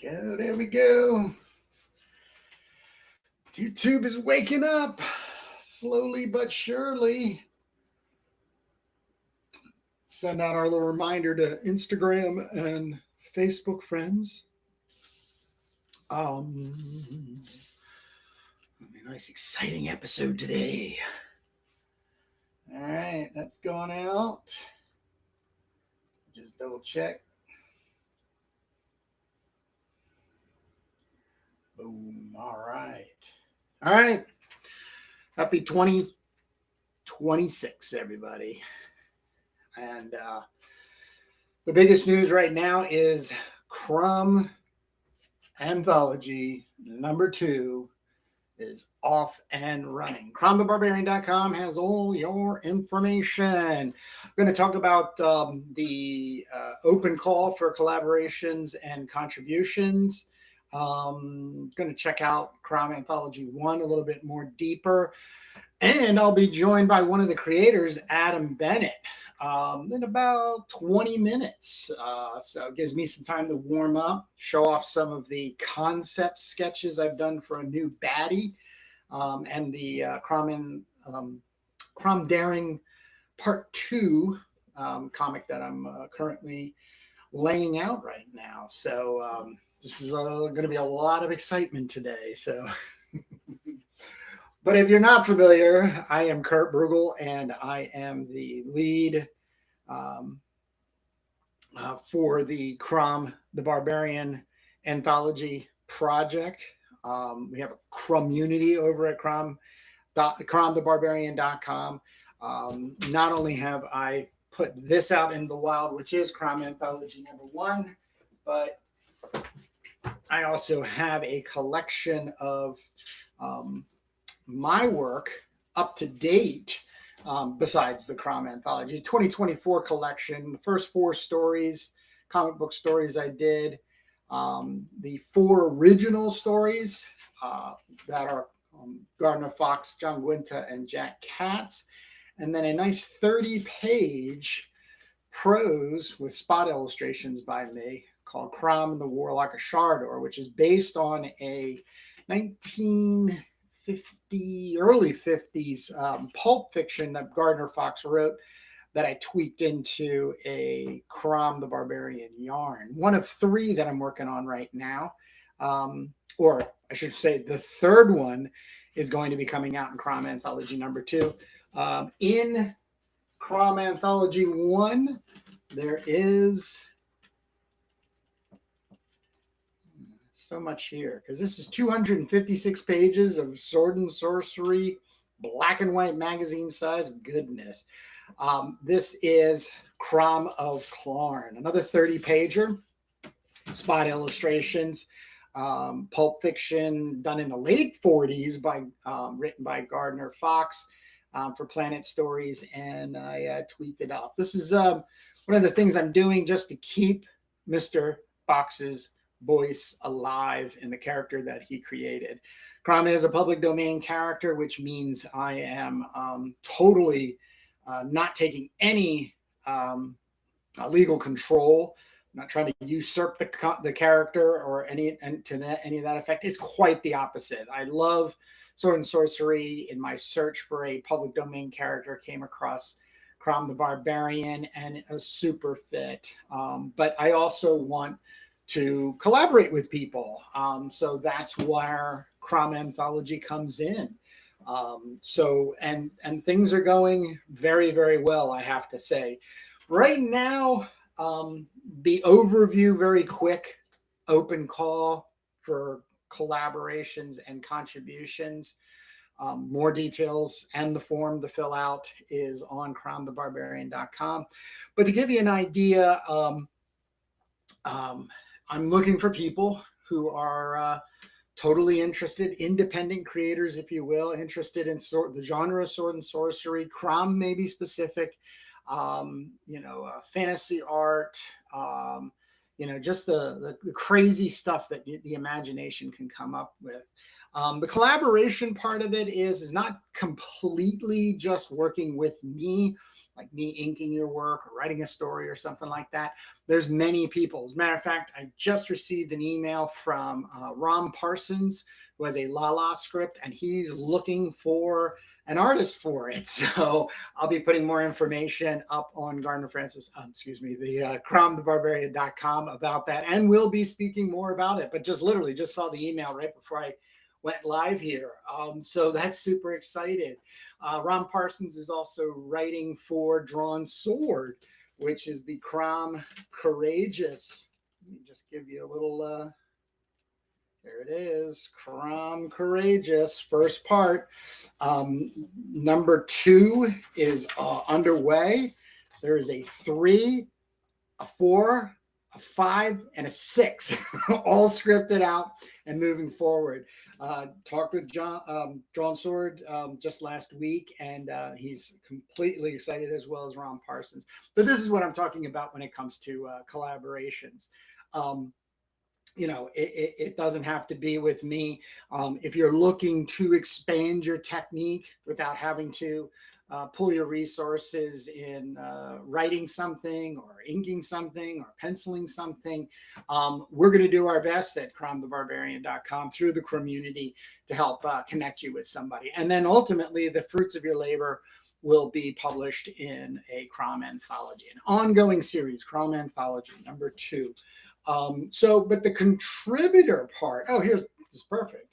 go. There we go. YouTube is waking up slowly but surely. Send out our little reminder to Instagram and Facebook friends. A nice exciting episode today. All right, that's going out. Just double check. Boom. All right. Happy 2026, everybody. And the biggest news right now is CROM Anthology number 2 is off and running. CROMthebarbarian.com has all your information. I'm going to talk about the open call for collaborations and contributions. Going to check out CROM Anthology 1 a little bit more deeper. And I'll be joined by one of the creators, Adam Bennet, in about 20 minutes. So it gives me some time to warm up, show off some of the concept sketches I've done for a new baddie, and the CROM Daring Part 2 comic that I'm currently laying out right now. So this is going to be a lot of excitement today. So, but if you're not familiar, I am Kurt Bruegel, and I am the lead for the CROM, the Barbarian Anthology project. We have a community over at CROMthebarbarian.com. Not only have I put this out in the wild, which is CROM Anthology number 1, but I also have a collection of my work up to date, besides the CROM Anthology 2024 collection. The first 4 stories, comic book stories I did, the 4 original stories that are Gardner Fox, John Guinta, and Jack Katz, and then a nice 30-page prose with spot illustrations by me called CROM the Warlock of Shardor, which is based on a 1950, early 50s pulp fiction that Gardner Fox wrote that I tweaked into a CROM the Barbarian yarn. One of 3 that I'm working on right now, or I should say the third one is going to be coming out in CROM Anthology number 2. In CROM Anthology 1, there is so much here, because this is 256 pages of sword and sorcery, black and white magazine size goodness. This is CROM of Clarn, another 30-pager, spot illustrations, pulp fiction done in the late 40s by written by Gardner Fox for Planet Stories, and I tweaked it up. This is one of the things I'm doing just to keep Mr. Fox's voice alive in the character that he created. CROM is a public domain character, which means I am totally not taking any legal control. I'm not trying to usurp the character or any of that effect. It's quite the opposite. I love sword and sorcery. In my search for a public domain character, came across CROM the Barbarian, and a super fit. But I also want to collaborate with people. So that's where CROM Anthology comes in. So things are going very, very well, I have to say. Right now, the overview, very quick, open call for collaborations and contributions. More details and the form to fill out is on CROMthebarbarian.com. But to give you an idea, I'm looking for people who are totally interested, independent creators, if you will, interested in the genre of sword and sorcery, CROM maybe specific, fantasy art, just the crazy stuff that the imagination can come up with. The collaboration part of it is not completely just working with me. like me inking your work or writing a story or something like that, there's many people. As a matter of fact, I just received an email from Ron Parsons, who has a La script, and he's looking for an artist for it. So I'll be putting more information up on the CROMthebarbarian.com about that, and we'll be speaking more about it. But just literally just saw the email right before I went live here. So that's super excited. Ron Parsons is also writing for Drawn Sword, which is the CROM Courageous. Let me just give you a little, there it is, CROM Courageous, first part. Number 2 is underway. There is a 3, a 4, a 5, and a 6, all scripted out and moving forward. Talked with Drawn Sword just last week, and he's completely excited, as well as Ron Parsons. But this is what I'm talking about when it comes to collaborations. It doesn't have to be with me. If you're looking to expand your technique without having to pull your resources in writing something or inking something or penciling something, we're going to do our best at CROMthebarbarian.com through the community to help connect you with somebody. And then ultimately, the fruits of your labor will be published in a CROM Anthology, an ongoing series, CROM Anthology, number 2. But the contributor part, this is perfect.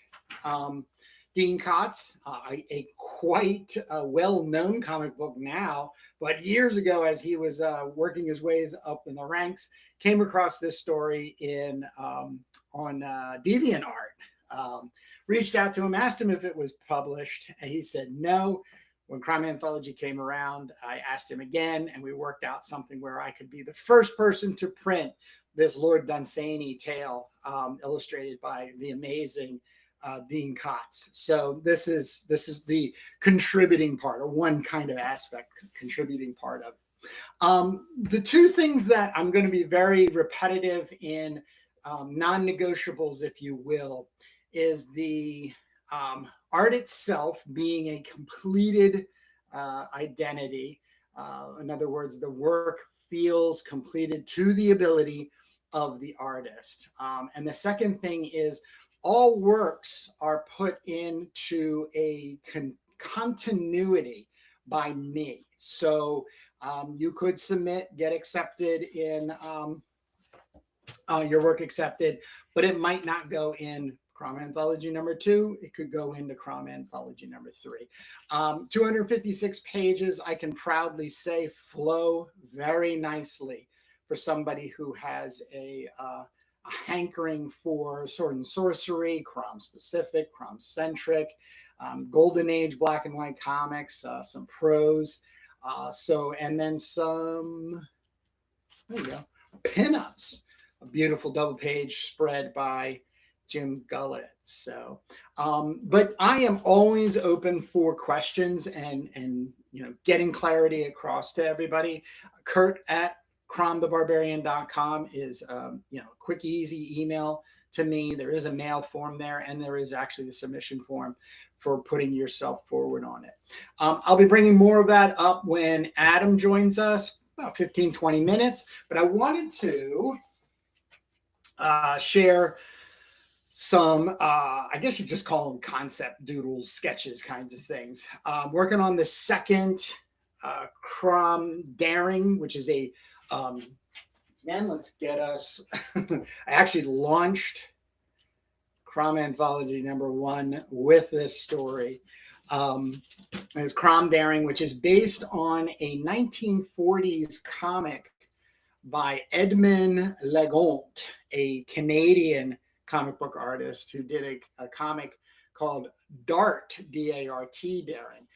Dean Kotz, a quite well-known comic book now, but years ago, as he was working his ways up in the ranks, came across this story on DeviantArt. Reached out to him, asked him if it was published, and he said no. When CROM Anthology came around, I asked him again, and we worked out something where I could be the first person to print this Lord Dunsany tale, illustrated by the amazing Dean Kotz. So this is the contributing part, or one kind of aspect, contributing part of it. The 2 things that I'm going to be very repetitive in, non-negotiables, if you will, is the art itself being a completed identity. In other words, the work feels completed to the ability of the artist. And the second thing is all works are put into a continuity by me. So you could submit, get accepted in your work accepted, but it might not go in CROM Anthology number 2. It could go into CROM Anthology number 3. 256 pages, I can proudly say, flow very nicely for somebody who has a hankering for sword and sorcery, CROM specific, CROM centric, golden age black and white comics, some prose, and then some, there you go, pinups, a beautiful double page spread by Jim Gullett. So, but I am always open for questions and getting clarity across to everybody. Kurt at CROMthebarbarian.com is a quick, easy email to me. There is a mail form there, and there is actually the submission form for putting yourself forward on it. I'll be bringing more of that up when Adam joins us, about 15, 20 minutes. But I wanted to share some, I guess you just call them concept doodles, sketches, kinds of things. Working on the second CROM Daring, which is a let's get us. I actually launched CROM Anthology number 1 with this story. It's CROM Daring, which is based on a 1940s comic by Edmond Legonte, a Canadian comic book artist who did a comic called Dart, D-A-R-T, Daring.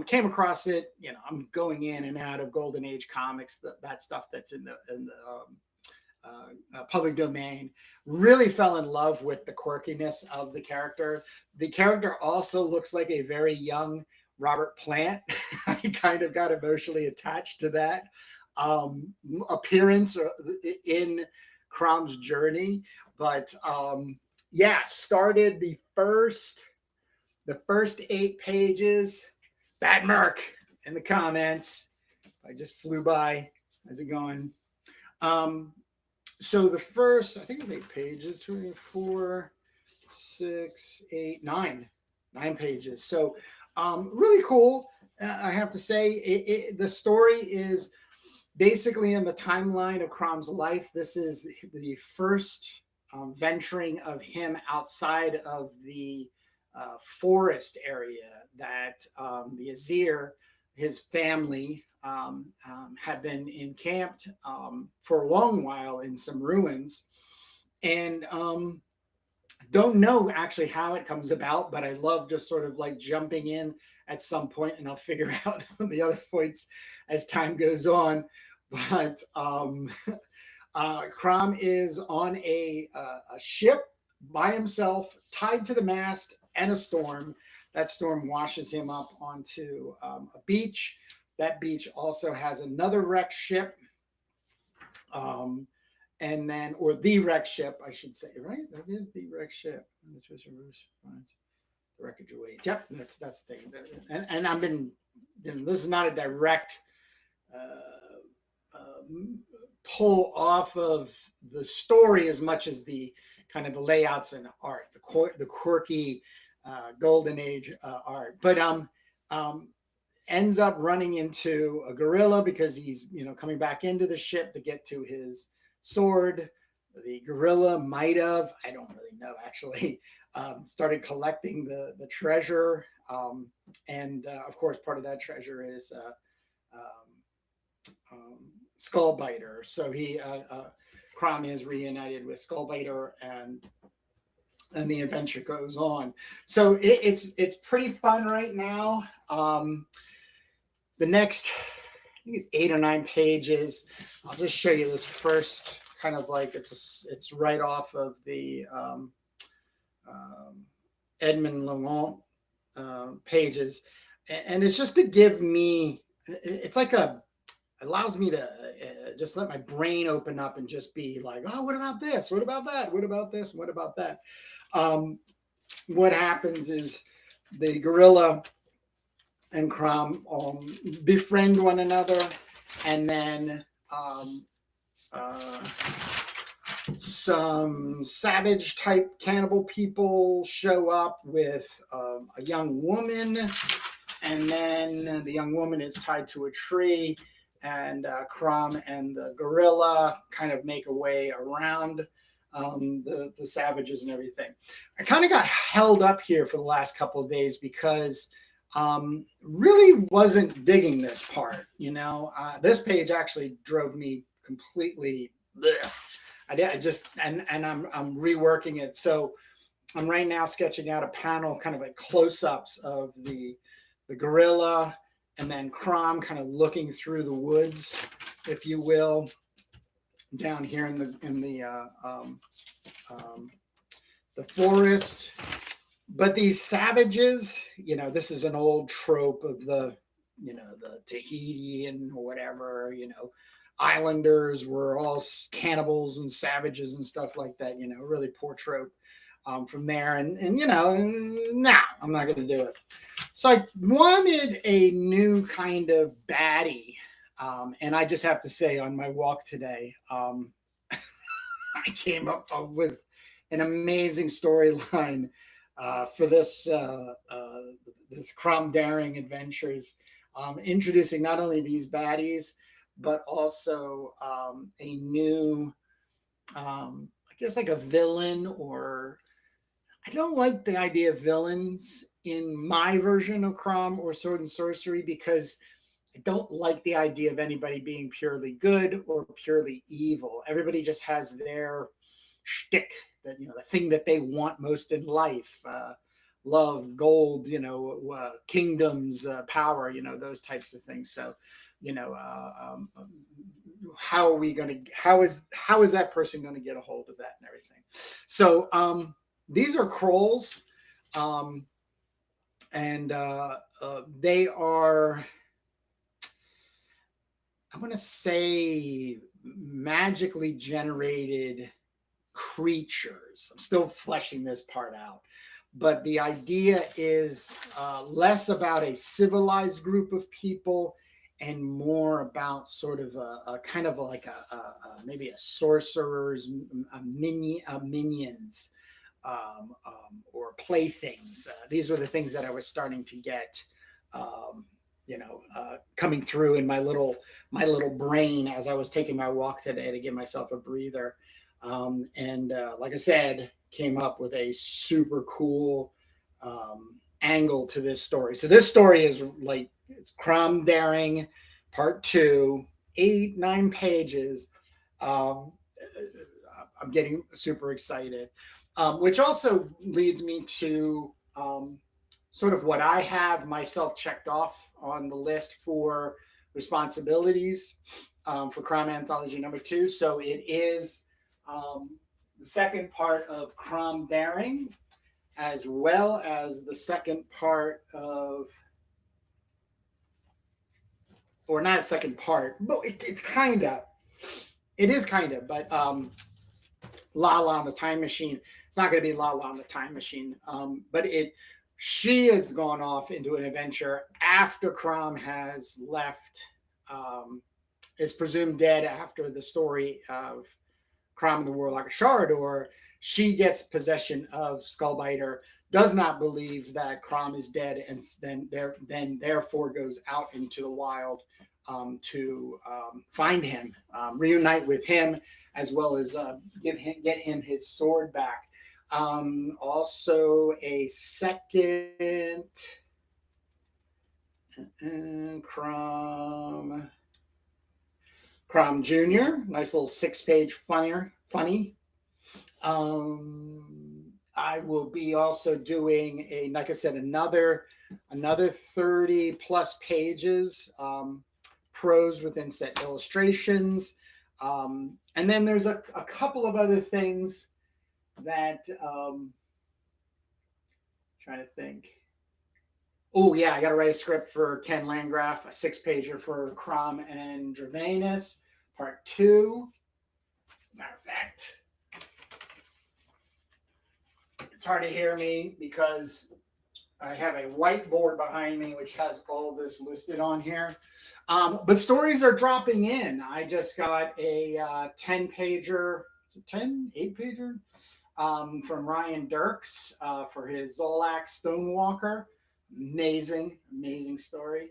Came across it, I'm going in and out of Golden Age comics, that stuff that's in the public domain. Really fell in love with the quirkiness of the character. The character also looks like a very young Robert Plant. I kind of got emotionally attached to that appearance in CROM's journey. But started the first 8 pages. Bad Merc in the comments. I just flew by. How's it going? So the first, I think it's 8 pages, 3, 4, 6, 8, 9 pages. So really cool. I have to say, the story is basically in the timeline of CROM's life. This is the first venturing of him outside of the forest area that the Azir, his family, had been encamped for a long while in some ruins. And don't know actually how it comes about, but I love just sort of like jumping in at some point, and I'll figure out the other points as time goes on. But CROM is on a ship by himself, tied to the mast, and a storm. That storm washes him up onto a beach. That beach also has another wrecked ship. And then, or the wrecked ship, I should say, right? That is the wrecked ship. The wreckage awaits. Yep, that's the thing. And I've been, this is not a direct pull off of the story as much as the kind of the layouts and art, the quirky golden age art. But ends up running into a gorilla because he's coming back into the ship to get to his sword. The gorilla might have, I don't really know actually, started collecting the treasure, and of course part of that treasure is Skullbiter. So he CROM is reunited with Skullbiter, and the adventure goes on. So it's pretty fun right now. The next, I think it's 8 or 9 pages. I'll just show you this first kind of like it's right off of the Edmond Lamont pages, and it's just to give me, it's like allows me to just let my brain open up and just be like, oh, what about this? What about that? What about this? What about that? What happens is the gorilla and CROM befriend one another, and then some savage type cannibal people show up with a young woman, and then the young woman is tied to a tree, and CROM and the gorilla kind of make a way around the savages and everything. I kind of got held up here for the last couple of days because really wasn't digging this part. This page actually drove me completely blech. I just and I'm reworking it. So I'm right now sketching out a panel, kind of like close-ups of the gorilla, and then CROM kind of looking through the woods, if you will, down here in the forest. But these savages, this is an old trope of the Tahitian or whatever, islanders were all cannibals and savages and stuff like that, really poor trope from there. And nah, I'm not going to do it. So I wanted a new kind of baddie. And I just have to say, on my walk today, I came up with an amazing storyline for this CROM Daring Adventures, introducing not only these baddies, but also a new, I guess like a villain, or I don't like the idea of villains in my version of CROM or Sword and Sorcery, because I don't like the idea of anybody being purely good or purely evil. Everybody just has their shtick, that the thing that they want most in life, love, gold, kingdoms, power, those types of things. So how is that person going to get a hold of that and everything? So these are Krolls, and they are, I want to say, magically generated creatures. I'm still fleshing this part out, but the idea is less about a civilized group of people and more about sort of a kind of like maybe a sorcerer's minions, or playthings. These were the things that I was starting to get, coming through in my little brain as I was taking my walk today to give myself a breather. And like I said, came up with a super cool angle to this story. So this story is like, it's CROM Daring Part 2, 8-9 pages. Um, I'm getting super excited, which also leads me to sort of what I have myself checked off on the list for responsibilities for CROM Anthology number 2. So it is the second part of CROM Daring, as well as the second part of, or not a second part, but it is kind of, but Lala on the Time Machine. It's not going to be Lala on the Time Machine, but she has gone off into an adventure after CROM has left, is presumed dead after the story of CROM and the Warlock of Sharador. She gets possession of Skullbiter, does not believe that CROM is dead, and then therefore goes out into the wild to find him, reunite with him, as well as get him his sword back. Also a second CROM Junior, nice little 6-page funny. I will be also doing like I said, another 30 plus pages, prose with inset illustrations. And then there's a couple of other things that trying to think. Oh yeah, I got to write a script for Ken Landgraf, a 6-pager for CROM and Dravenus, Part 2. Matter of fact, it's hard to hear me because I have a whiteboard behind me which has all this listed on here. But stories are dropping in. I just got a 10-pager, 8-pager from Ryan Dirks for his Zolak Stonewalker. Amazing story.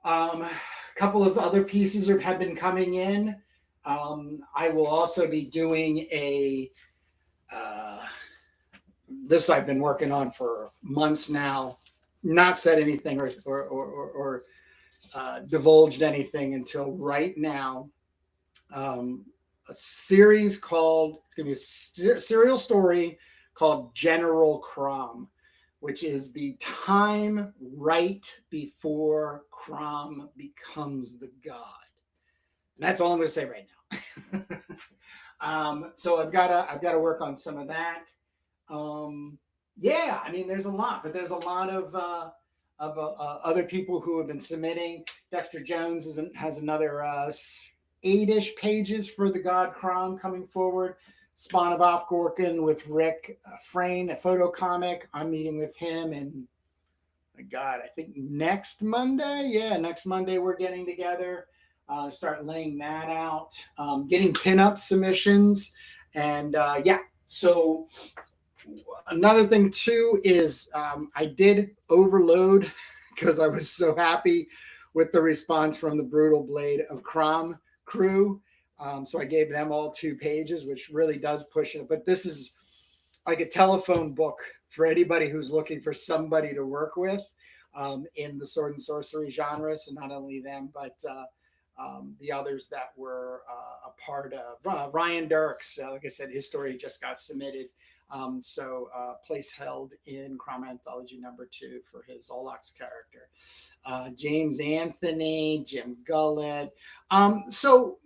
A couple of other pieces have been coming in. I will also be doing this I've been working on for months now, not said anything or divulged anything until right now. A series called, it's going to be a serial story called General CROM, which is the time right before CROM becomes the god. And that's all I'm going to say right now. So I've got to work on some of that. Yeah, I mean, there's a lot, but there's a lot of other people who have been submitting. Dexter Jones has another 8-ish pages for the God CROM coming forward. Spawn of Off Gorkin with Rick Frayne, a photo comic. I'm meeting with him, and my God, I think next Monday. Yeah, next Monday we're getting together. Start laying that out. Getting pinup submissions, and yeah. So another thing too is I did overload because I was so happy with the response from the Brutal Blade of CROM crew. So I gave them all 2 pages, which really does push it. But this is like a telephone book for anybody who's looking for somebody to work with in the sword and sorcery genres. And not only them, but the others that were a part of. Ryan Dirks, like I said, his story just got submitted. So place held in CROM Anthology number 2 for his Zolak's character. James Anthony, Jim Gullett. So,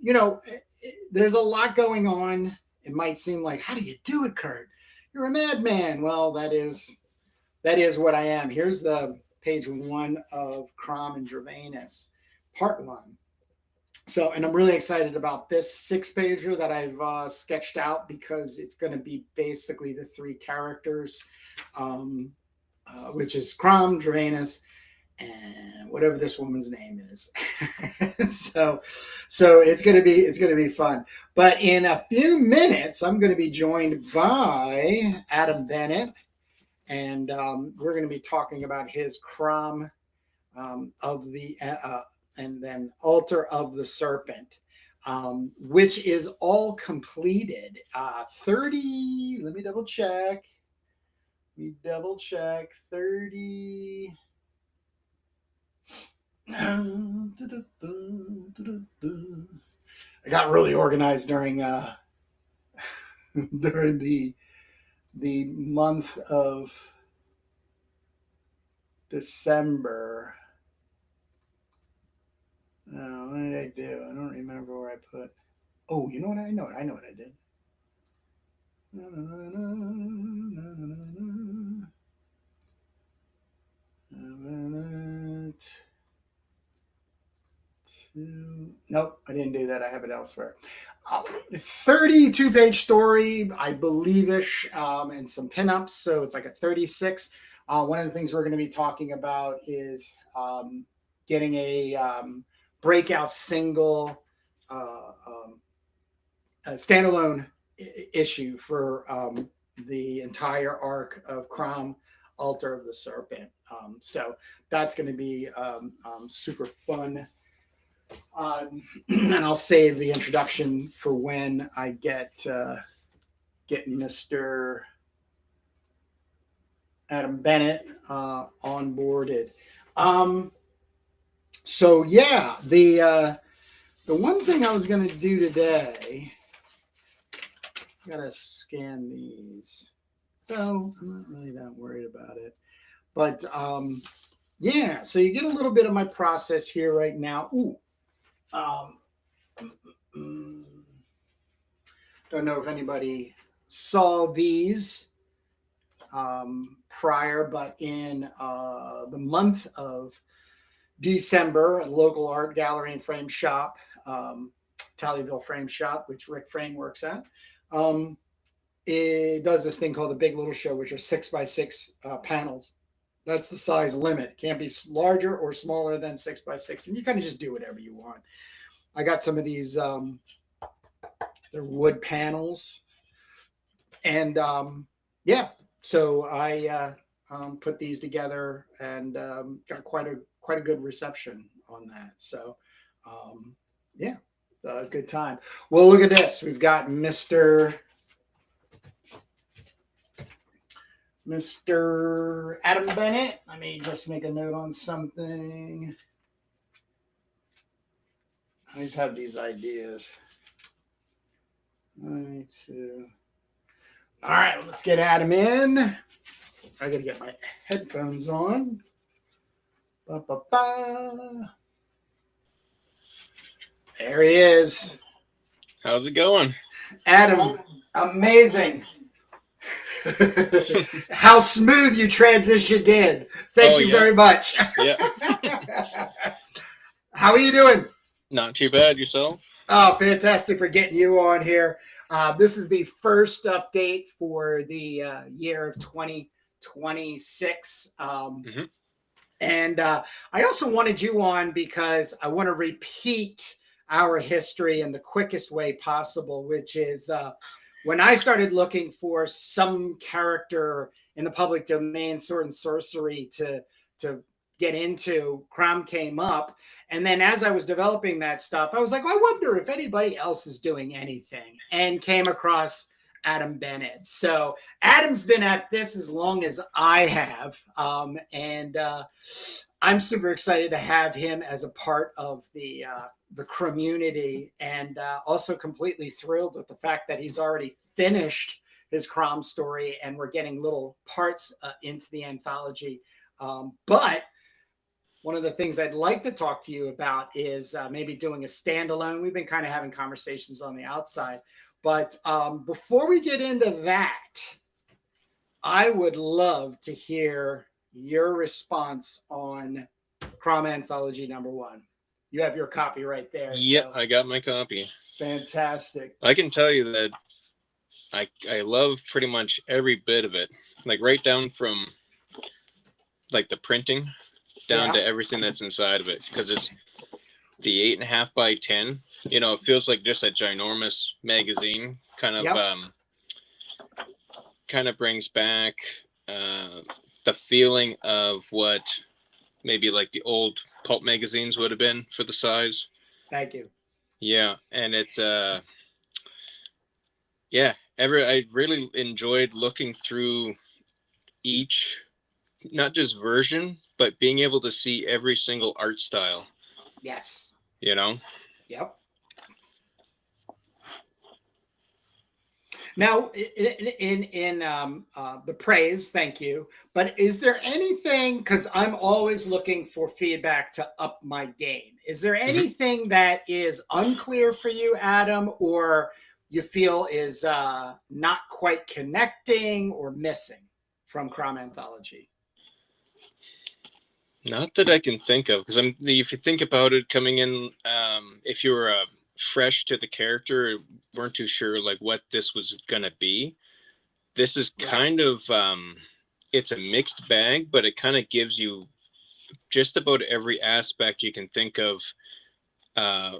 there's a lot going on. It might seem like, how do you do it, Kurt? You're a madman. Well, that is what I am. Here's the page 1 of CROM and Dravenus, part 1. So, and I'm really excited about this 6-pager that I've sketched out because it's going to be basically the 3 characters, which is CROM, Dravenus, and whatever this woman's name is. so it's gonna be fun. But in a few minutes, I'm gonna be joined by Adam Bennet, and we're gonna be talking about his CROM of the and then Altar of the Serpent, which is all completed. 30. Let me double check. 30. I got really organized during during the month of December. What did I do? I don't remember where I put. Oh, you know what? I know what I did. Nope, I didn't do that. I have it elsewhere. 32-page story, I believe-ish, and some pinups. So it's like a 36. One of the things we're going to be talking about is getting a breakout single, a standalone issue for the entire arc of CROM Altar of the Serpent. So that's going to be super fun. And I'll save the introduction for when I get Mr. Adam Bennet onboarded. So yeah, the one thing I was going to do today, I gotta scan these. So I'm not really that worried about it, but yeah. So you get a little bit of my process here right now. Ooh. Don't know if anybody saw these prior, but in the month of December, a local art gallery and frame shop, Tallyville Frame Shop, which Rick Frame works at, it does this thing called the Big Little Show, which are 6x6 panels. That's the size limit. It can't be larger or smaller than 6x6, and you kind of just do whatever you want. I got some of these, they're wood panels, and yeah, so I put these together and got quite a good reception on that. So yeah, a good time. Well, look at this. We've got Mr. Adam Bennet. Let me just make a note on something. I always have these ideas. All right, let's get Adam in. I gotta get my headphones on. Ba-ba-ba. There he is. How's it going? Adam, amazing. How smooth you transitioned in. Thank you very much. Yeah. How are you doing? Not too bad. Yourself? Oh, fantastic for getting you on here. This is the first update for the year of 2026. And I also wanted you on because I want to repeat our history in the quickest way possible, which is when I started looking for some character in the public domain, sword and sorcery to get into, CROM came up. And then as I was developing that stuff, I was like, well, I wonder if anybody else is doing anything, and came across Adam Bennet. So Adam's been at this as long as I have. And I'm super excited to have him as a part of the community, and also completely thrilled with the fact that he's already finished his CROM story and we're getting little parts into the anthology. But one of the things I'd like to talk to you about is maybe doing a standalone. We've been kind of having conversations on the outside. But before we get into that, I would love to hear your response on CROM Anthology #1. You have your copy right there. Yep, so. I got my copy. Fantastic. I can tell you that I love pretty much every bit of it. Like right down from like the printing down to everything that's inside of it, because it's the 8.5 by 10. You know, it feels like just a ginormous magazine. Kind of brings back the feeling of what maybe like the old pulp magazines would have been for the size. Thank you. Yeah, and it's I really enjoyed looking through each, not just version, but being able to see every single art style. Yes. You know? Yep. Now, in the praise, thank you. But is there anything, because I'm always looking for feedback to up my game, is there anything that is unclear for you, Adam, or you feel is not quite connecting or missing from CROM Anthology? Not that I can think of, because if you think about it coming in, if you were fresh to the character, weren't too sure like what this was gonna be, this is kind of it's a mixed bag, but it kind of gives you just about every aspect you can think of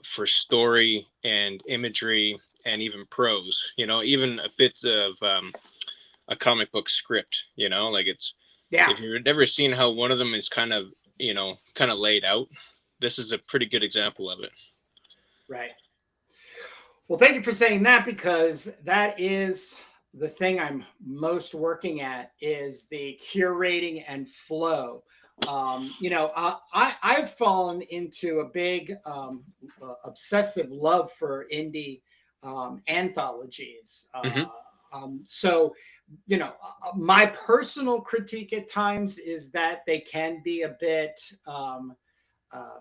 for story and imagery and even prose, you know, even a bit of a comic book script, you know, like it's, if you've never seen how one of them is kind of laid out, this is a pretty good example of it. Right. Well, thank you for saying that, because that is the thing I'm most working at, is the curating and flow. I've fallen into a big obsessive love for indie anthologies. So, my personal critique at times is that they can be a bit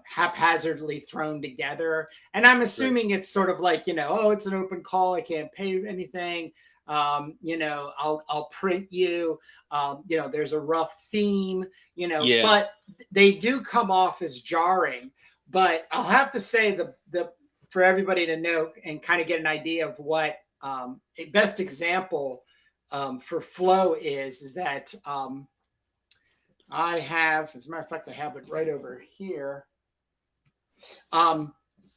haphazardly thrown together. And I'm assuming it's sort of like, it's an open call, I can't pay anything. I'll print you, there's a rough theme, but they do come off as jarring. But I'll have to say the for everybody to know and kind of get an idea of what a best example for flow is that I have, as a matter of fact, I have it right over here.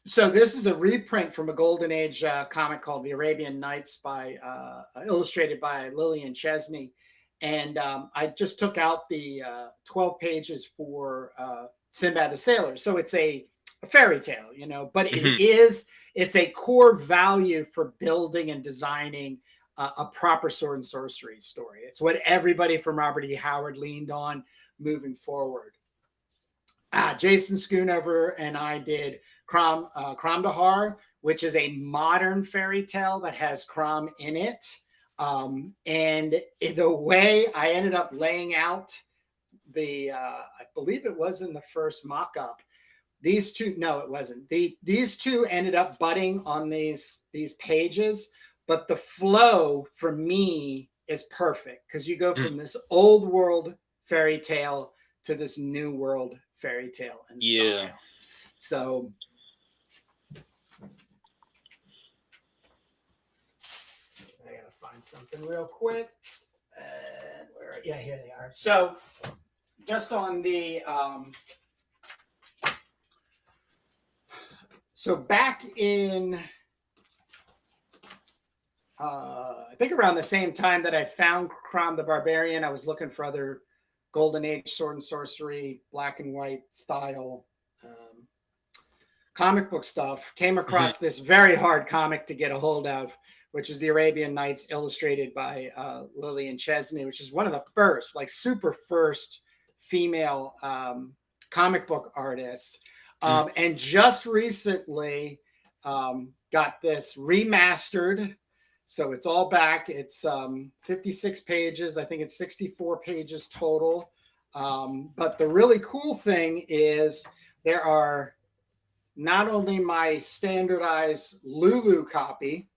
So this is a reprint from a Golden Age comic called The Arabian Nights illustrated by Lillian Chesney. And I just took out the 12 pages for Sinbad the Sailor. So it's a fairy tale, but it's a core value for building and designing a proper sword and sorcery story. It's what everybody from Robert E. Howard leaned on moving forward. Jason Schoonover and I did CROM Dahar, which is a modern fairy tale that has CROM in it. And the way I ended up laying out I believe it was in the first mock-up, these two ended up butting on these pages, but the flow for me is perfect, because you go from this old world fairy tale to this new world fairy tale and style. So I gotta find something real quick. And here they are. So just on the so back in I think around the same time that I found CROM the Barbarian, I was looking for other Golden Age sword and sorcery, black and white style comic book stuff. Came across this very hard comic to get a hold of, which is The Arabian Nights, illustrated by Lillian Chesney, which is one of the first, like super first female comic book artists. And just recently got this remastered. So it's all back. It's 56 pages. I think it's 64 pages total. But the really cool thing is there are not only my standardized Lulu copy,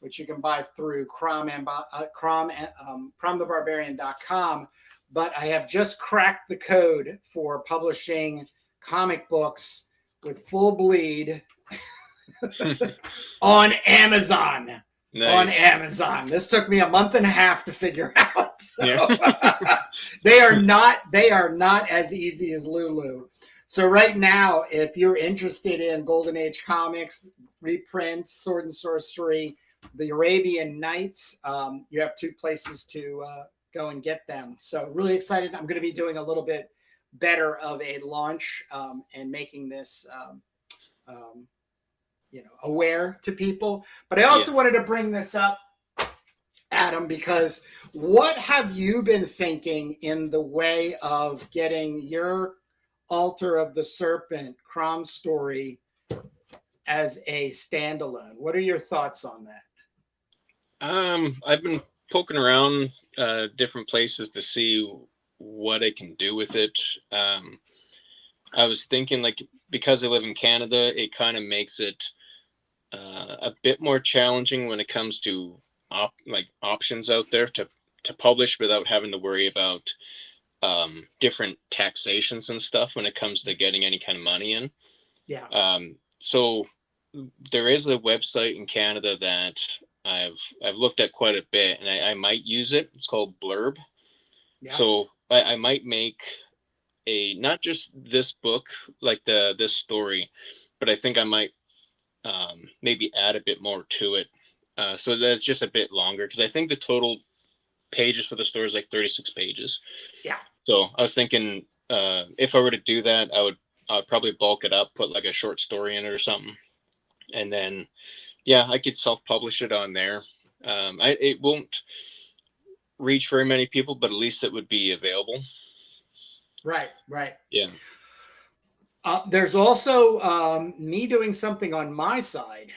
which you can buy through cromthebarbarian.com, but I have just cracked the code for publishing comic books with full bleed on Amazon. Nice. On Amazon. This took me a month and a half to figure out. So Yeah. they are not as easy as Lulu. So right now, if you're interested in Golden Age comics, reprints, Sword and Sorcery, the Arabian Nights, you have two places to go and get them. So really excited. I'm going to be doing a little bit better of a launch and making this aware to people. But I also wanted to bring this up, Adam, because what have you been thinking in the way of getting your Altar of the Serpent CROM story as a standalone? What are your thoughts on that? I've been poking around different places to see what I can do with it. I was thinking, like, because I live in Canada, it kind of makes it a bit more challenging when it comes to options out there to publish without having to worry about different taxations and stuff when it comes to getting any kind of money in. Yeah. So there is a website in Canada that I've looked at quite a bit, and I might use it. It's called Blurb. Yeah. So I might make not just this book, like this story, but I think I might maybe add a bit more to it. So that's just a bit longer, because I think the total pages for the story is like 36 pages. Yeah. So I was thinking if I were to do that, I'd probably bulk it up, put like a short story in it or something. And then, I could self-publish it on there. It won't reach very many people, but at least it would be available. Right. Yeah. There's also me doing something on my side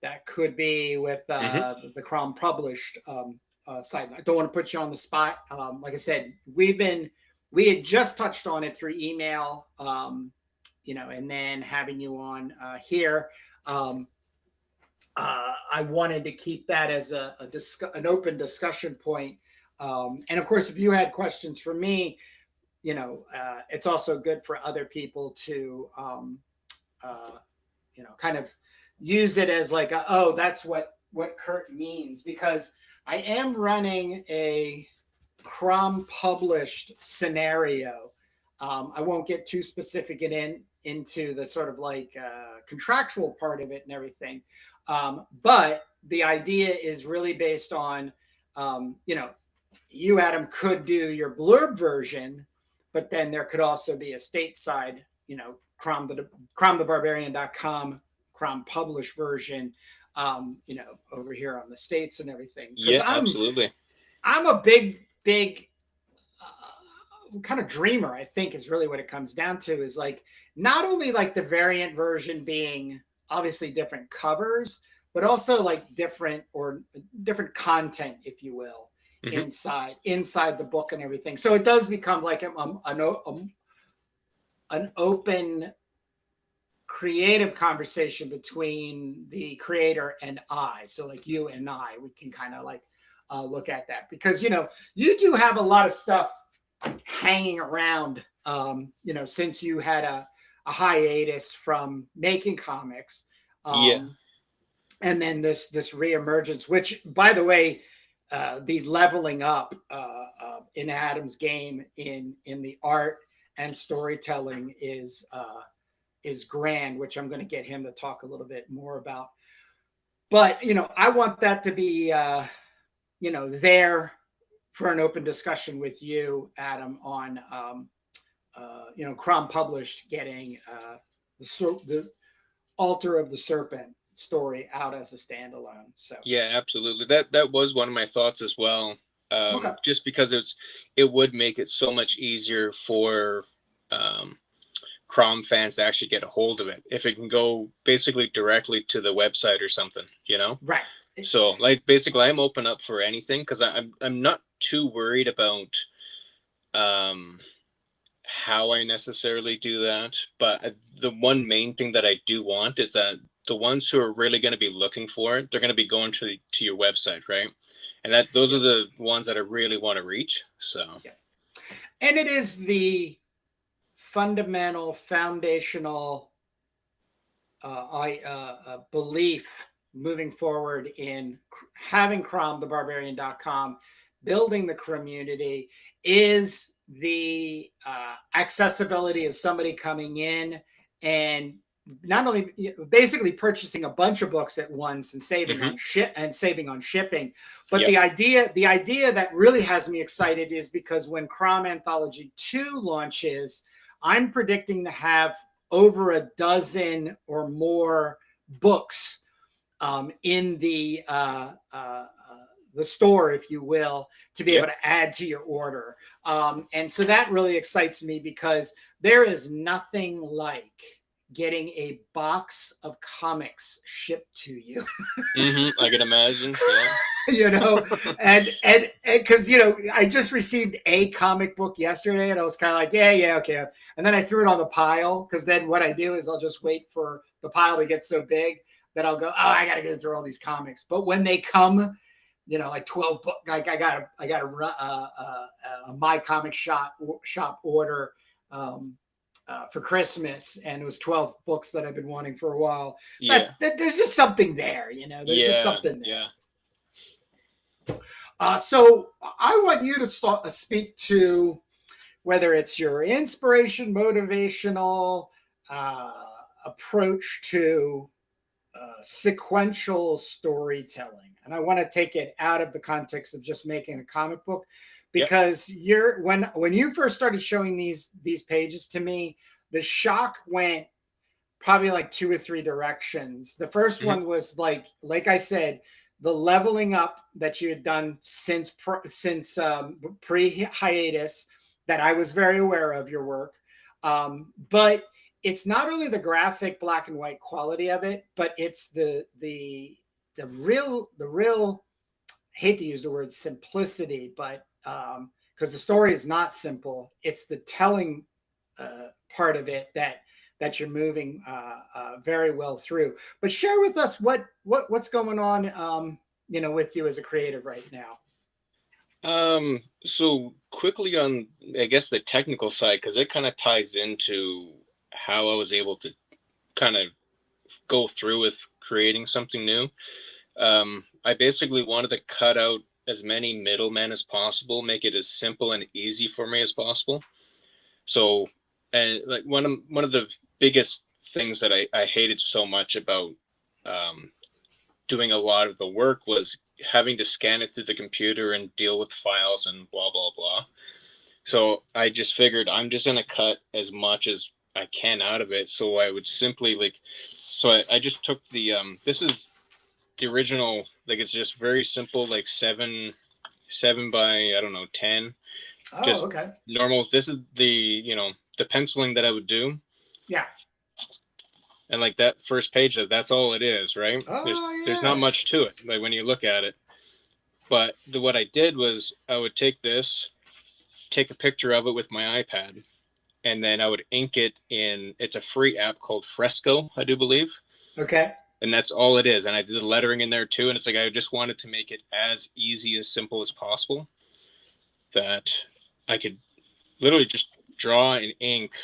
that could be with the CROM published site. I don't want to put you on the spot. Like I said, we had just touched on it through email, and then having you on here. I wanted to keep that as an open discussion point. And of course, if you had questions for me, it's also good for other people to, kind of use it as like, that's what Kurt means, because I am running a CROM published scenario. I won't get too specific into the sort of like contractual part of it and everything. But the idea is really based on, you, Adam, could do your blurb version, but then there could also be a stateside, CROMthebarbarian.com, CROM published version, over here on the States and everything. Yeah, absolutely. I'm a big kind of dreamer, I think, is really what it comes down to, is like not only like the variant version being obviously different covers, but also like different content, if you will, inside the book and everything. So it does become like an open creative conversation between the creator and I. So like you and I, we can kind of like look at that, because, you do have a lot of stuff hanging around, since you had a hiatus from making comics. And then this reemergence, which, by the way, the leveling up in Adam's game in the art and storytelling is grand, which I'm going to get him to talk a little bit more about. But I want that to be there for an open discussion with you, Adam, on CROM published getting the Altar of the Serpent story out as a standalone. So yeah, absolutely. That was one of my thoughts as well. Just because it would make it so much easier for CROM fans to actually get a hold of it if it can go basically directly to the website or something, Right. So like basically I'm open up for anything, because I'm not too worried about how I necessarily do that. But the one main thing that I do want is that the ones who are really going to be looking for it, they're going to be going to your website, right? And those are the ones that I really want to reach. So and it is the foundational belief moving forward in having CROMthebarbarian.com building the community is the accessibility of somebody coming in and not only basically purchasing a bunch of books at once and saving on shipping, but the idea that really has me excited is because when CROM Anthology 2 launches, I'm predicting to have over a dozen or more books in the store, if you will, to be able to add to your order. And so that really excites me because there is nothing like getting a box of comics shipped to you. I can imagine. And because, I just received a comic book yesterday and I was kind of like, yeah, okay. And then I threw it on the pile because then what I do is I'll just wait for the pile to get so big that I'll go, I got to go through all these comics. But when they come, like 12 books, like I got a My Comic Shop order for Christmas, and it was 12 books that I've been wanting for a while. There's just something there, there's just something there. So I want you to speak to whether it's your inspiration, motivational approach to sequential storytelling. And I want to take it out of the context of just making a comic book, because when you first started showing these pages to me, the shock went probably like 2 or 3 directions. The first one was like I said, the leveling up that you had done since pre-hiatus, that I was very aware of your work. But it's not only the graphic black and white quality of it, but it's the real, hate to use the word simplicity, but because the story is not simple, it's the telling part of it that you're moving very well through. But share with us what's going on, with you as a creative right now. So quickly on, I guess, the technical side, because it kind of ties into how I was able to kind of go through with creating something new. I basically wanted to cut out as many middlemen as possible, make it as simple and easy for me as possible. So, and like one of the biggest things that I hated so much about doing a lot of the work was having to scan it through the computer and deal with files and blah, blah, blah. So I just figured I'm just going to cut as much as I can out of it. So I would simply I just took the, this is the original, it's just very simple, 7 by, 10. Oh, just okay. Normal. This is the, the penciling that I would do. Yeah. And that first page, that's all it is, right? There's not much to it, when you look at it. But what I did was I would take a picture of it with my iPad, and then I would ink it in, it's a free app called Fresco, I do believe. Okay. And that's all it is. And I did the lettering in there too. And it's I just wanted to make it as easy, as simple as possible, that I could literally just draw in ink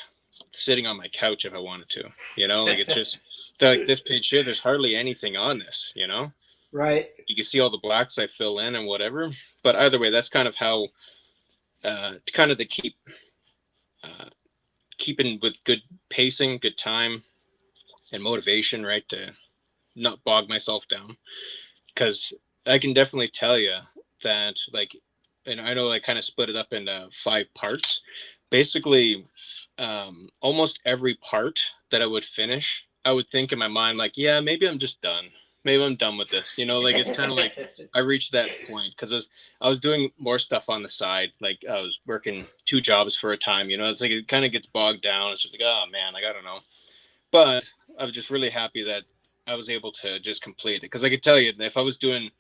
sitting on my couch if I wanted to, it's just this page here, there's hardly anything on this, Right. You can see all the blacks I fill in and whatever, but either way, that's kind of how to keeping with good pacing, good time and motivation, right? To not bog myself down, because I can definitely tell you that and I know I kind of split it up into 5 parts. Basically, almost every part that I would finish, I would think in my mind, maybe I'm just done. Maybe I'm done with this. It's kind of I reached that point because I was doing more stuff on the side. I was working 2 jobs for a time, it's it kind of gets bogged down. It's just oh man, I don't know. But I was just really happy that I was able to just complete it. Because I could tell you, if I was doing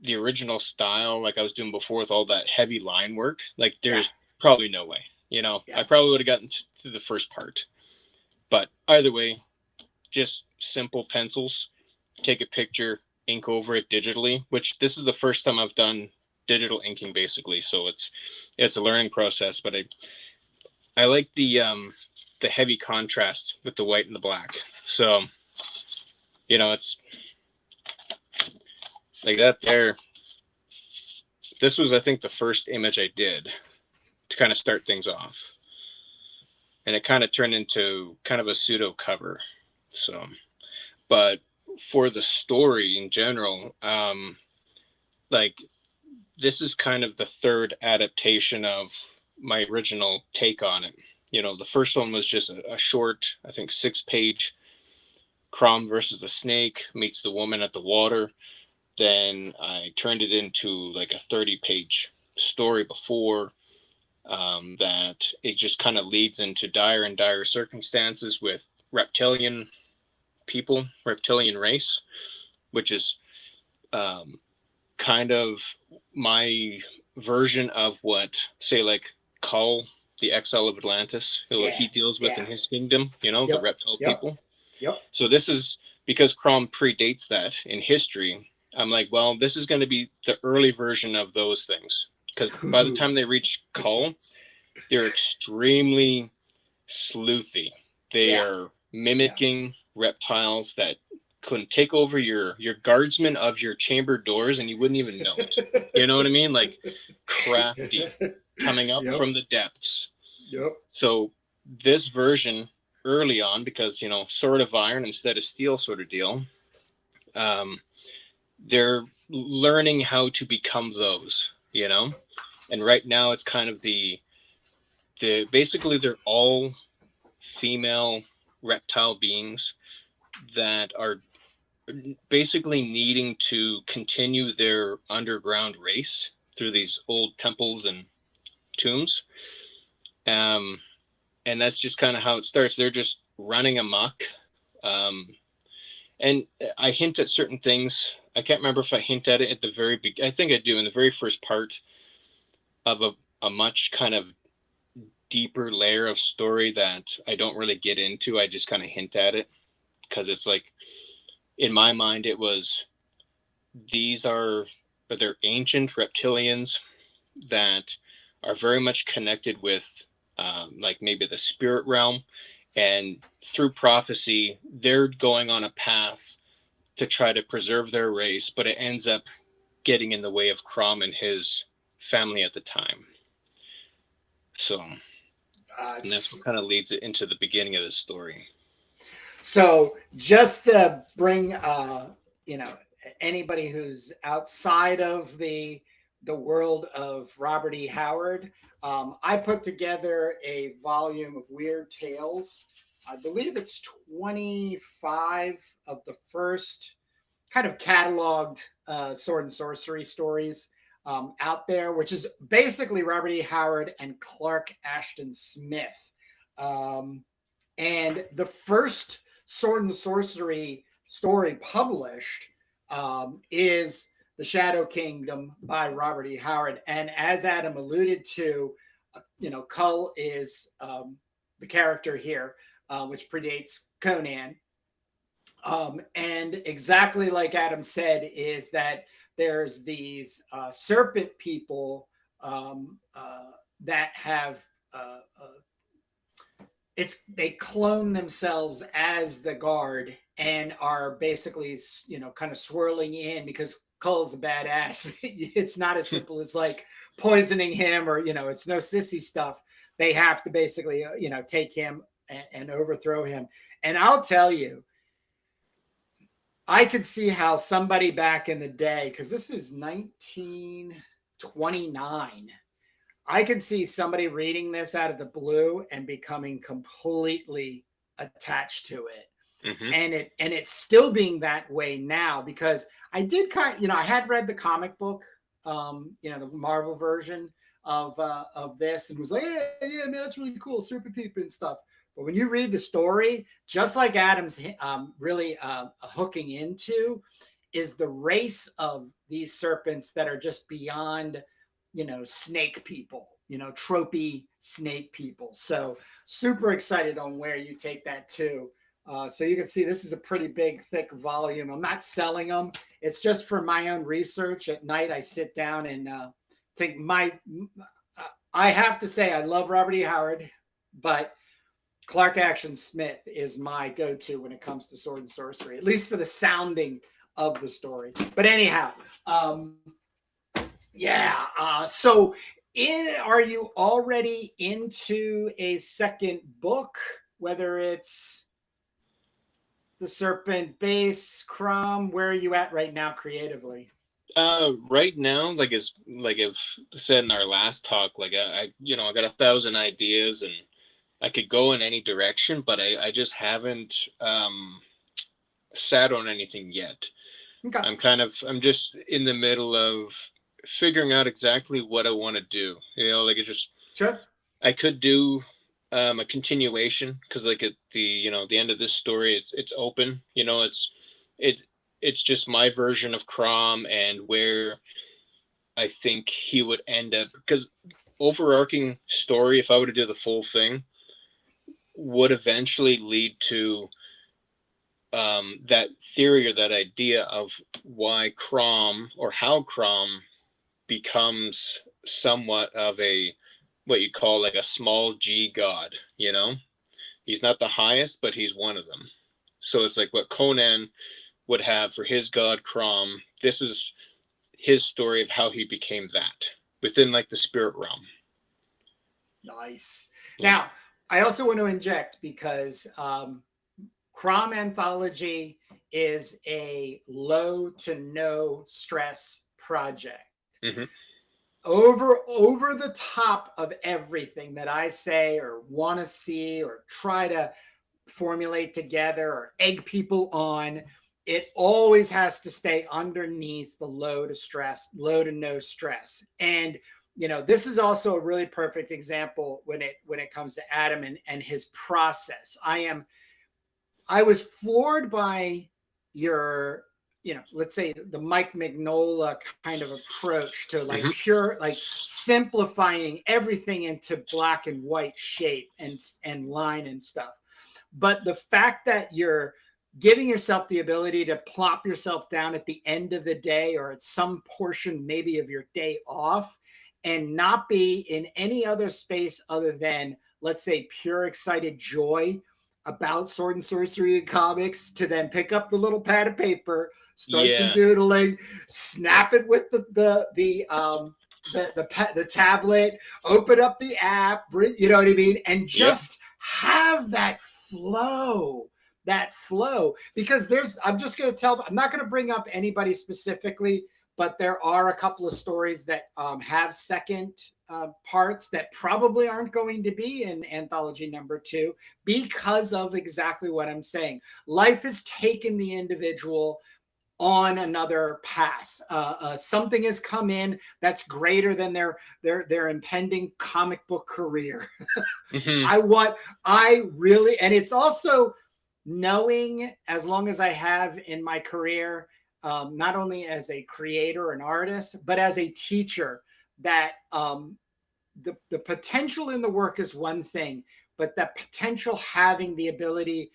the original style like I was doing before with all that heavy line work, there's probably no way. I probably would have gotten to the first part. But either way, just simple pencils, take a picture, ink over it digitally, which this is the first time I've done digital inking basically. So it's a learning process, but I like the heavy contrast with the white and the black. So, it's like that there. this was, I think, the first image I did to kind of start things off. And it kind of turned into kind of a pseudo cover. So, but for the story in general, like, this is kind of the third adaptation of my original take on it. You know, the first one was just a short, I think, 6-page CROM versus the snake meets the woman at the water. Then I turned it into like a 30-page story before that. It just kind of leads into dire and dire circumstances with reptilian people, reptilian race, which is kind of my version of what, say, like Kull, the exile of Atlantis, what he deals with in his kingdom, you know, the reptile people. So this is, because CROM predates that in history, I'm like, well, this is going to be the early version of those things. Because by the time they reach Kull, they're extremely sleuthy. They are mimicking reptiles that could take over your guardsmen of your chamber doors and you wouldn't even know it. You know what I mean? Like, crafty, coming up from the depths. So this version early on, because, you know, sword of iron instead of steel sort of deal, they're learning how to become those, you know. And right now it's kind of the basically they're all female reptile beings that are basically needing to continue their underground race through these old temples and tombs. And that's just kind of how it starts. They're just running amok. And I hint at certain things. I can't remember if I hint at it at the very beginning. I think I do in the very first part of a much kind of deeper layer of story that I don't really get into. I just kind of hint at it because it's like, in my mind, it was, they're ancient reptilians that are very much connected with like maybe the spirit realm, and through prophecy they're going on a path to try to preserve their race, but it ends up getting in the way of CROM and his family at the time. So and that's what kind of leads it into the beginning of the story. So just to bring you know, anybody who's outside of the world of Robert E. Howard, I put together a volume of weird tales. I believe it's 25 of the first kind of cataloged sword and sorcery stories out there, which is basically Robert E. Howard and Clark Ashton Smith. And the first sword and sorcery story published is The Shadow Kingdom by Robert E. Howard. And as Adam alluded to, you know, Kull is the character here, which predates Conan. And exactly like Adam said, is that there's these serpent people that have they clone themselves as the guard and are basically, you know, kind of swirling in, because Kull's a badass. It's not as simple as like poisoning him, or, you know, it's no sissy stuff. They have to basically, you know, take him and overthrow him. And I'll tell you, I could see how somebody back in the day, because this is 1929, I could see somebody reading this out of the blue and becoming completely attached to it. Mm-hmm. And it's still being that way now, because I did you know, I had read the comic book, you know, the Marvel version of this, and was like, yeah, man, that's really cool, Serpent people and stuff. But when you read the story, just like Adam's really hooking into, is the race of these serpents that are just beyond, you know, snake people, you know, tropey snake people. So super excited on where you take that to. So you can see this is a pretty big, thick volume. I'm not selling them. It's just for my own research. At night, I sit down and take I have to say, I love Robert E. Howard, but Clark Ashton Smith is my go-to when it comes to sword and sorcery, at least for the sounding of the story. But anyhow, Yeah. So are you already into a second book, whether it's the Serpent base, CROM? Where are you at right now creatively? Right now, like I've said in our last talk, like I got 1,000 ideas and I could go in any direction, but I just haven't sat on anything yet. Okay. I'm just in the middle of figuring out exactly what I want to do. Like it's just Sure. I could do a continuation because like at the end of this story, it's open. It it's just my version of CROM and where I think he would end up, because overarching story, if I were to do the full thing, would eventually lead to that theory or that idea of why CROM or how CROM becomes somewhat of a what you call like a small g god. He's not the highest, but he's one of them. So it's like what Conan would have for his god CROM. This is his story of how he became that within like the spirit realm. Nice. Yeah. Now, I also want to inject because CROM Anthology is a low to no stress project. Mm-hmm. Over the top of everything that I say or want to see or try to formulate together or egg people on, it always has to stay underneath the low to no stress. And this is also a really perfect example when it comes to Adam and his process. I was floored by your, let's say the Mike Mignola kind of approach to like pure, like simplifying everything into black and white shape and line and stuff. But the fact that you're giving yourself the ability to plop yourself down at the end of the day or at some portion maybe of your day off and not be in any other space other than, let's say, pure excited joy about sword and sorcery and comics, to then pick up the little pad of paper, start some doodling, snap it with the tablet, open up the app, you know what I mean, and just have that flow. Because I'm just going to tell, I'm not going to bring up anybody specifically, but there are a couple of stories that have second parts that probably aren't going to be in anthology number 2 because of exactly what I'm saying. Life has taken the individual on another path. Something has come in that's greater than their impending comic book career. I really, and it's also knowing, as long as I have in my career, not only as a creator and artist, but as a teacher, that the potential in the work is one thing, but that potential having the ability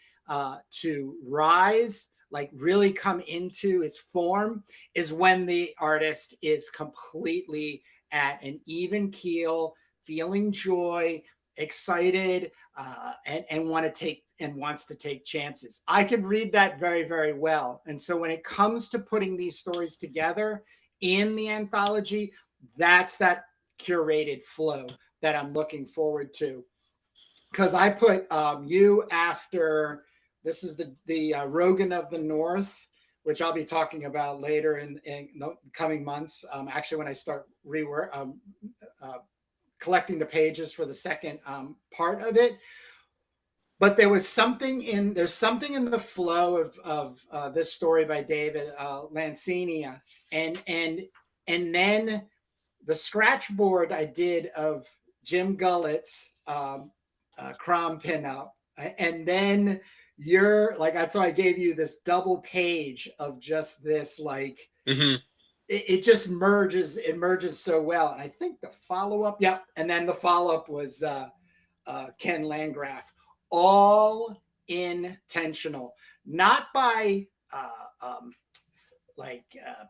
to rise, like really come into its form, is when the artist is completely at an even keel, feeling joy, excited, and wants to take chances. I can read that very, very well. And so when it comes to putting these stories together in the anthology, that's that curated flow that I'm looking forward to. Because I put you after, this is the Rogan of the North, which I'll be talking about later in the coming months. Actually, when I start collecting the pages for the second part of it. But there's something in the flow of this story by David Lancini, and then the scratch board I did of Jim Gullett's CROM pinup, and then you're like, that's why I gave you this double page of just this, like, it just merges. It merges so well. And I think the follow-up, and then the follow-up was Ken Landgraf. All intentional, not by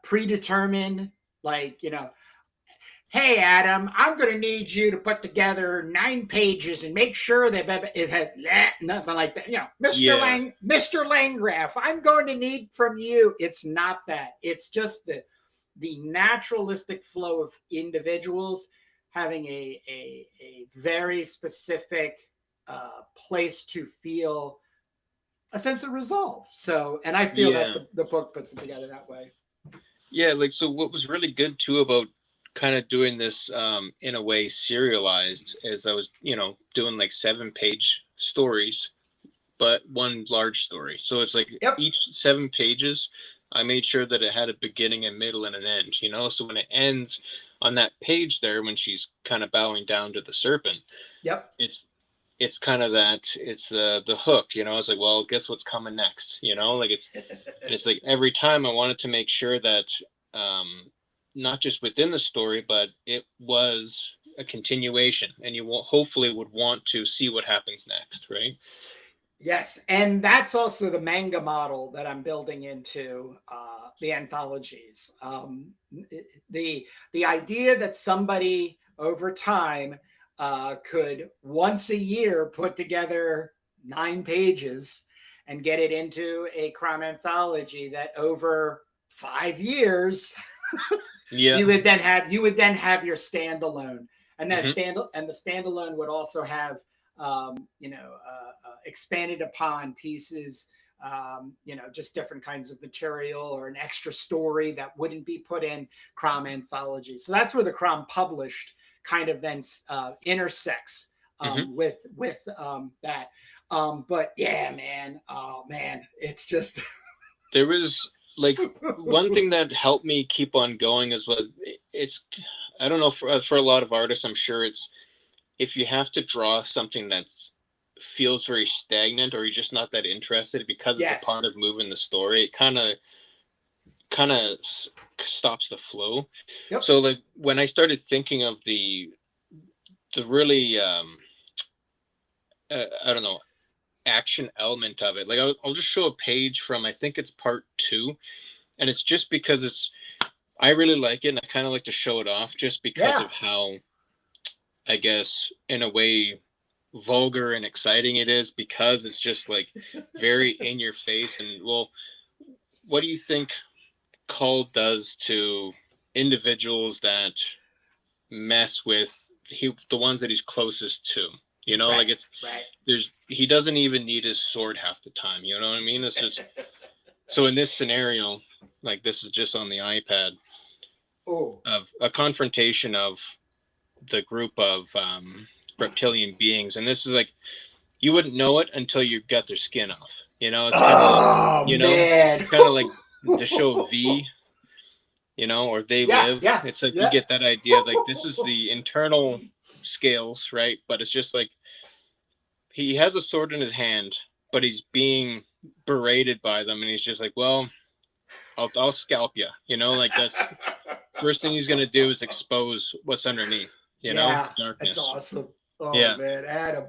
predetermined, hey, Adam, I'm going to need you to put together 9 pages and make sure that it had nothing like that. Mr. Landgraf, I'm going to need from you. It's not that. It's just the naturalistic flow of individuals having a very specific place to feel a sense of resolve. So, and I feel that the book puts it together that way. Yeah, like, so what was really good too about kind of doing this in a way serialized is I was, doing like 7-page stories, but one large story. So it's like each 7 pages, I made sure that it had a beginning, a middle, and an end, So when it ends on that page there, when she's kind of bowing down to the serpent, it's kind of that, it's the hook, It's like, well, guess what's coming next, Like it's like every time I wanted to make sure that not just within the story, but it was a continuation, and you hopefully would want to see what happens next, right? Yes, and that's also the manga model that I'm building into the anthologies. The idea that somebody over time could once a year put together 9 pages and get it into a CROM anthology that over 5 years you would then have your standalone, and that the standalone would also have expanded upon pieces, just different kinds of material or an extra story that wouldn't be put in CROM Anthology. So that's where the CROM published kind of then intersects with that. But yeah, man, oh man, it's just there was like one thing that helped me keep on going is what it's. I don't know, for a lot of artists, I'm sure it's, if you have to draw something that's feels very stagnant, or you're just not that interested because it's a part of moving the story, it kind of stops the flow. So like when I started thinking of the really I don't know, action element of it, like I'll just show a page from, I think it's part 2, and it's just because I really like it, and I kind of like to show it off just because of how, I guess, in a way, vulgar and exciting it is, because it's just like very in your face. And well, what do you think Cull does to individuals that mess with the ones that he's closest to? Like it's he doesn't even need his sword half the time. You know what I mean? It's just so in this scenario, like this is just on the iPad of a confrontation of the group of reptilian beings, and this is like, you wouldn't know it until you got their skin off. It's kind of like the show V, or They Live. It's like you get that idea of like, this is the internal scales, right? But it's just like he has a sword in his hand, but he's being berated by them, and he's just like, well, I'll scalp you. Like that's first thing he's gonna do is expose what's underneath. Darkness. That's awesome. Oh man, Adam.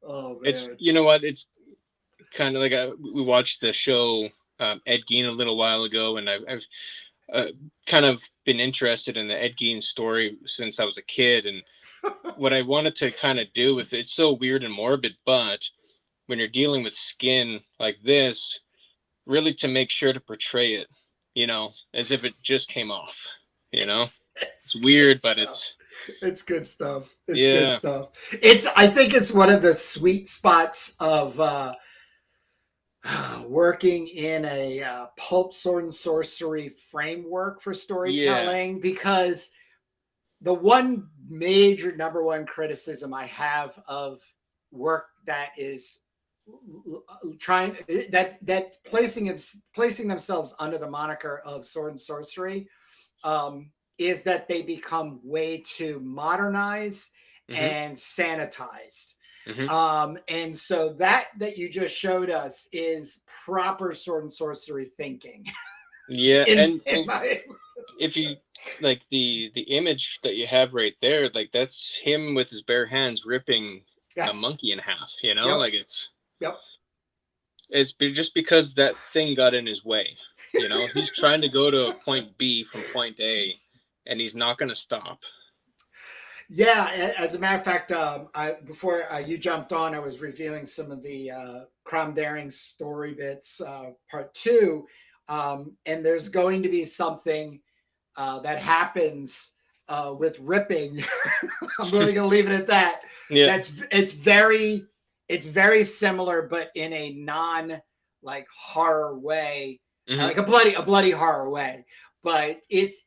Oh man. It's, what, it's kind of like we watched the show Ed Gein a little while ago, and I've kind of been interested in the Ed Gein story since I was a kid, and what I wanted to kind of do with it's so weird and morbid, but when you're dealing with skin like this, really to make sure to portray it, as if it just came off, It's weird, but it's good stuff. It's good stuff. I think it's one of the sweet spots of working in a pulp sword and sorcery framework for storytelling, because the one major number one criticism I have of work that is placing themselves under the moniker of sword and sorcery is that they become way too modernized and sanitized. And so that you just showed us is proper sword and sorcery thinking. If you like the image that you have right there, like that's him with his bare hands ripping a monkey in half, like it's just because that thing got in his way. He's trying to go to point B from point A, and he's not going to stop. Yeah, as a matter of fact, before you jumped on, I was reviewing some of the CROM Daring story bits, part 2. And there's going to be something that happens with ripping. I'm going to leave it at that. Yeah. It's very similar, but in a non like horror way, like a bloody horror way. But it's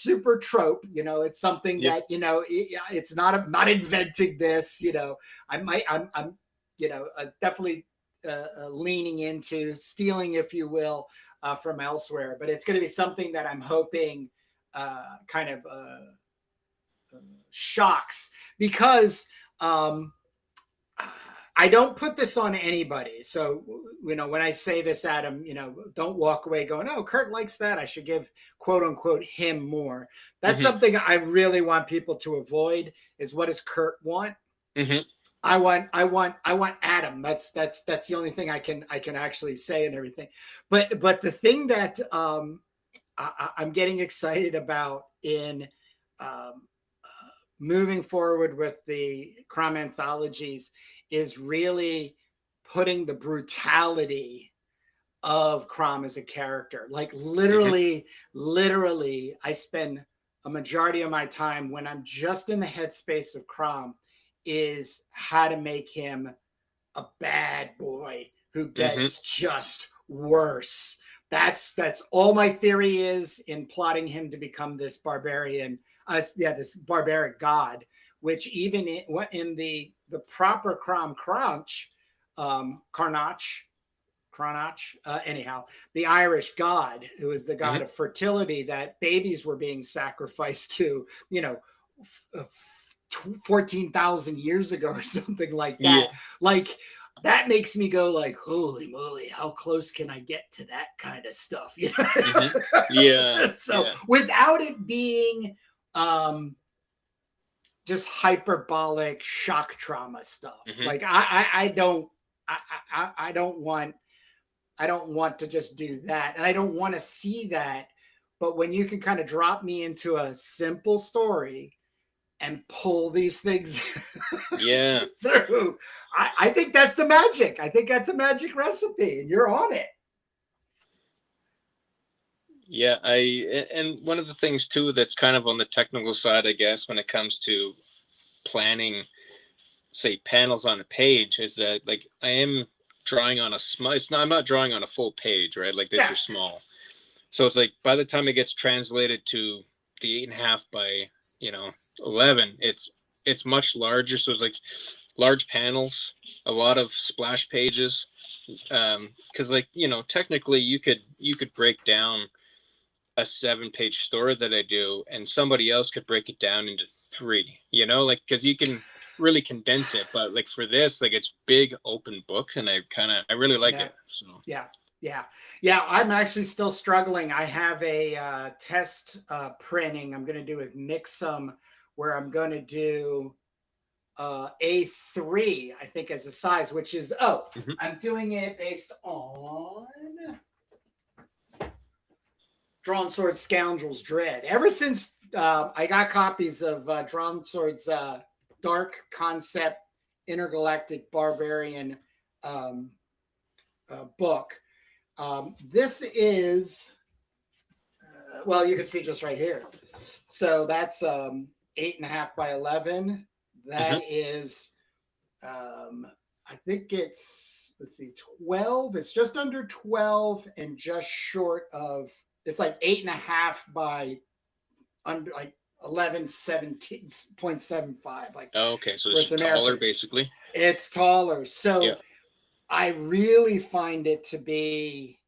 super trope, you know. It's something that, you know, it's not inventing this, you know. I'm you know, definitely leaning into stealing, if you will, from elsewhere. But it's going to be something that I'm hoping kind of shocks, because I don't put this on anybody. So, you know, when I say this, Adam, you know, don't walk away going, oh, Kurt likes that, I should give quote unquote him more. That's something I really want people to avoid, is what does Kurt want? I want Adam. That's the only thing I can actually say and everything. But the thing that I'm getting excited about in moving forward with the CROM anthologies is really putting the brutality of CROM as a character. Like literally, I spend a majority of my time when I'm just in the headspace of CROM is how to make him a bad boy who gets just worse. That's all my theory is in plotting him to become this barbarian. This barbaric god, which even in the proper CROM Cronach, anyhow, the Irish god, who was the god of fertility that babies were being sacrificed to, you know, 14,000 years ago or something like that. Yeah. Like, that makes me go like, holy moly, how close can I get to that kind of stuff? You know? Yeah. So without it being just hyperbolic shock trauma stuff. Like I don't want to just do that. And I don't want to see that. But when you can kind of drop me into a simple story and pull these things through, I think that's the magic. I think that's a magic recipe, and you're on it. Yeah, and one of the things too that's kind of on the technical side, I guess, when it comes to planning, say, panels on a page, is that like I am drawing on a small. I'm not drawing on a full page, right? Like this is small, so it's like by the time it gets translated to the 8.5 by 11, it's much larger. So it's like large panels, a lot of splash pages, because like technically you could break down a 7-page story that I do, and somebody else could break it down into 3, like, because you can really condense it. But like for this, like it's big open book, and I really like it. So yeah, I'm actually still struggling. I have a test printing I'm going to do with Mixum, where I'm going to do A3, I think, as a size, which is I'm doing it based on Drawn Sword Scoundrel's Dread. Ever since I got copies of Drawn Sword's dark concept intergalactic barbarian book, this is well, you can see just right here. So that's 8.5 by 11. That is I think it's 12. It's just under 12 and just short of. It's like 8.5 by under like 17.75. Like, okay, so it's taller, basically. It's taller. So I really find it to be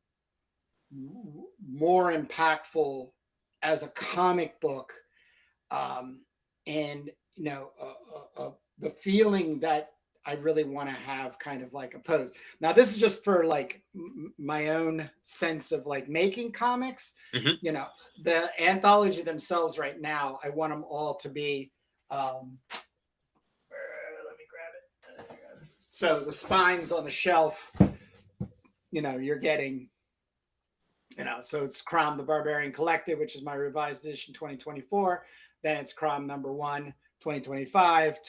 more impactful as a comic book, and the feeling that I really want to have kind of like a pose. Now, this is just for like my own sense of like making comics. The anthology themselves right now, I want them all to be, let me grab it. So the spines on the shelf, you're getting, so it's CROM the Barbarian Collective, which is my revised edition 2024. Then it's CROM number 1, 2025,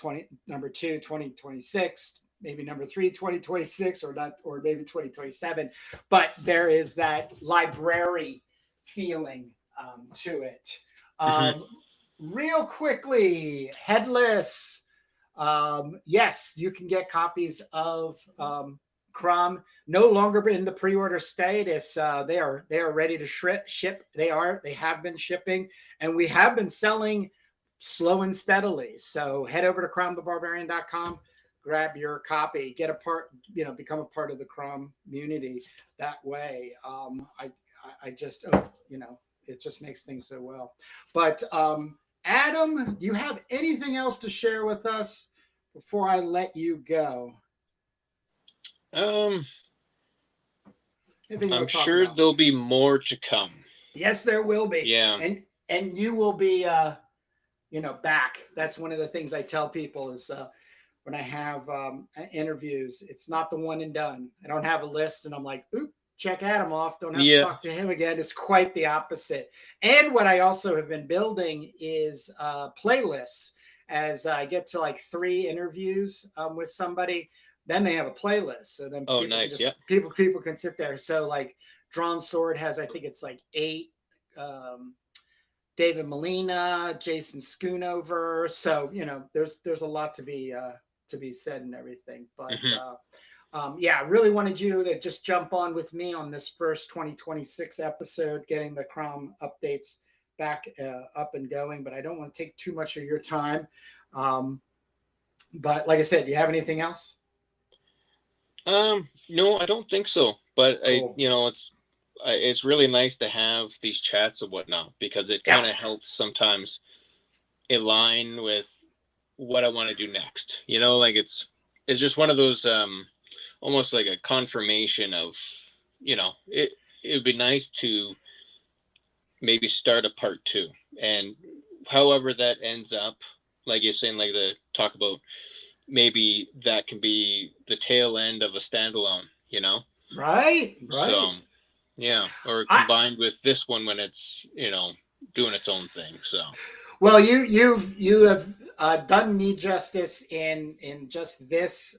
number 2, 2026, maybe number 3, 2026, or not, or maybe 2027. But there is that library feeling to it. Real quickly, Headless. Yes, you can get copies of CROM. No longer in the pre-order status. They are ready to ship. They have been shipping, and we have been selling slow and steadily. So head over to cromthebarbarian.com, grab your copy, get a part, become a part of the CROM community that way. I just, it just makes things so well. But Adam, do you have anything else to share with us before I let you go? I'm sure there'll be more to come. Yes, there will be. Yeah. And you will be, back. That's one of the things I tell people is when I have interviews, it's not the one and done. I don't have a list and I'm like, oop, check Adam off. Don't have to talk to him again. It's quite the opposite. And what I also have been building is playlists. As I get to like 3 interviews with somebody, then they have a playlist. So then people can sit there. So like Drawn Sword has, I think it's like 8. David Molina, Jason Schoonover. So there's a lot to be said and everything. But I really wanted you to just jump on with me on this first 2026 episode, getting the CROM updates back up and going. But I don't want to take too much of your time. But like I said, do you have anything else? No, I don't think so. But cool. It's really nice to have these chats and whatnot, because it kind of helps sometimes align with what I want to do next. Like it's just one of those almost like a confirmation of, it would be nice to maybe start a part 2, and however that ends up, like you're saying, like the talk about maybe that can be the tail end of a standalone, Right. So yeah, or combined with this one when it's doing its own thing. So well, you have done me justice in just this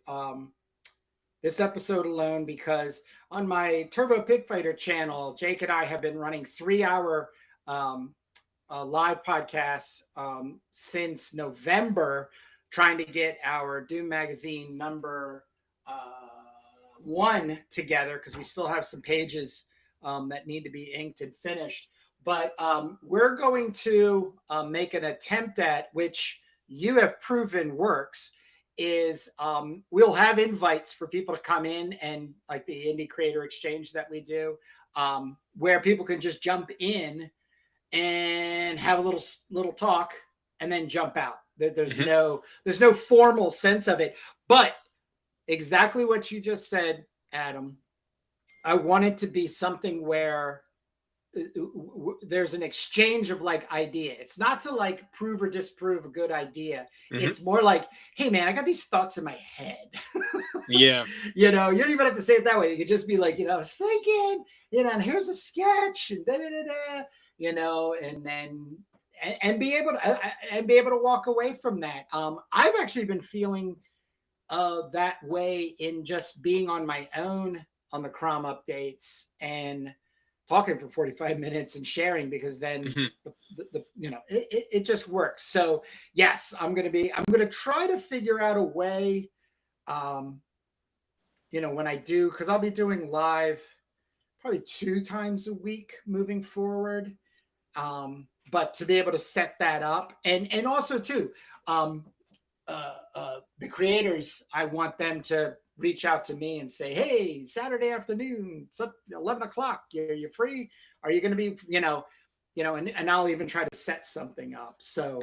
this episode alone, because on my Turbo Pit Fighter channel, Jake and I have been running 3-hour live podcasts since November, trying to get our Doom Magazine number 1 together, because we still have some pages that need to be inked and finished. But we're going to make an attempt at, which you have proven works, is we'll have invites for people to come in, and like the Indie Creator Exchange that we do, where people can just jump in and have a little talk and then jump out. There's no formal sense of it, but exactly what you just said, Adam. I want it to be something where there's an exchange of like idea. It's not to like prove or disprove a good idea. It's more like, hey man, I got these thoughts in my head. Yeah. You don't even have to say it that way. You could just be like, I was thinking, and here's a sketch and and then and be able to walk away from that. I've actually been feeling that way in just being on my own on the CROM updates and talking for 45 minutes and sharing, because then it just works. So yes, I'm going to try to figure out a way, when I do, because I'll be doing live probably 2 times a week moving forward. But to be able to set that up, and also too, the creators, I want them to reach out to me and say, hey, Saturday afternoon, it's 11 o'clock. Are you free? Are you going to be, and I'll even try to set something up. So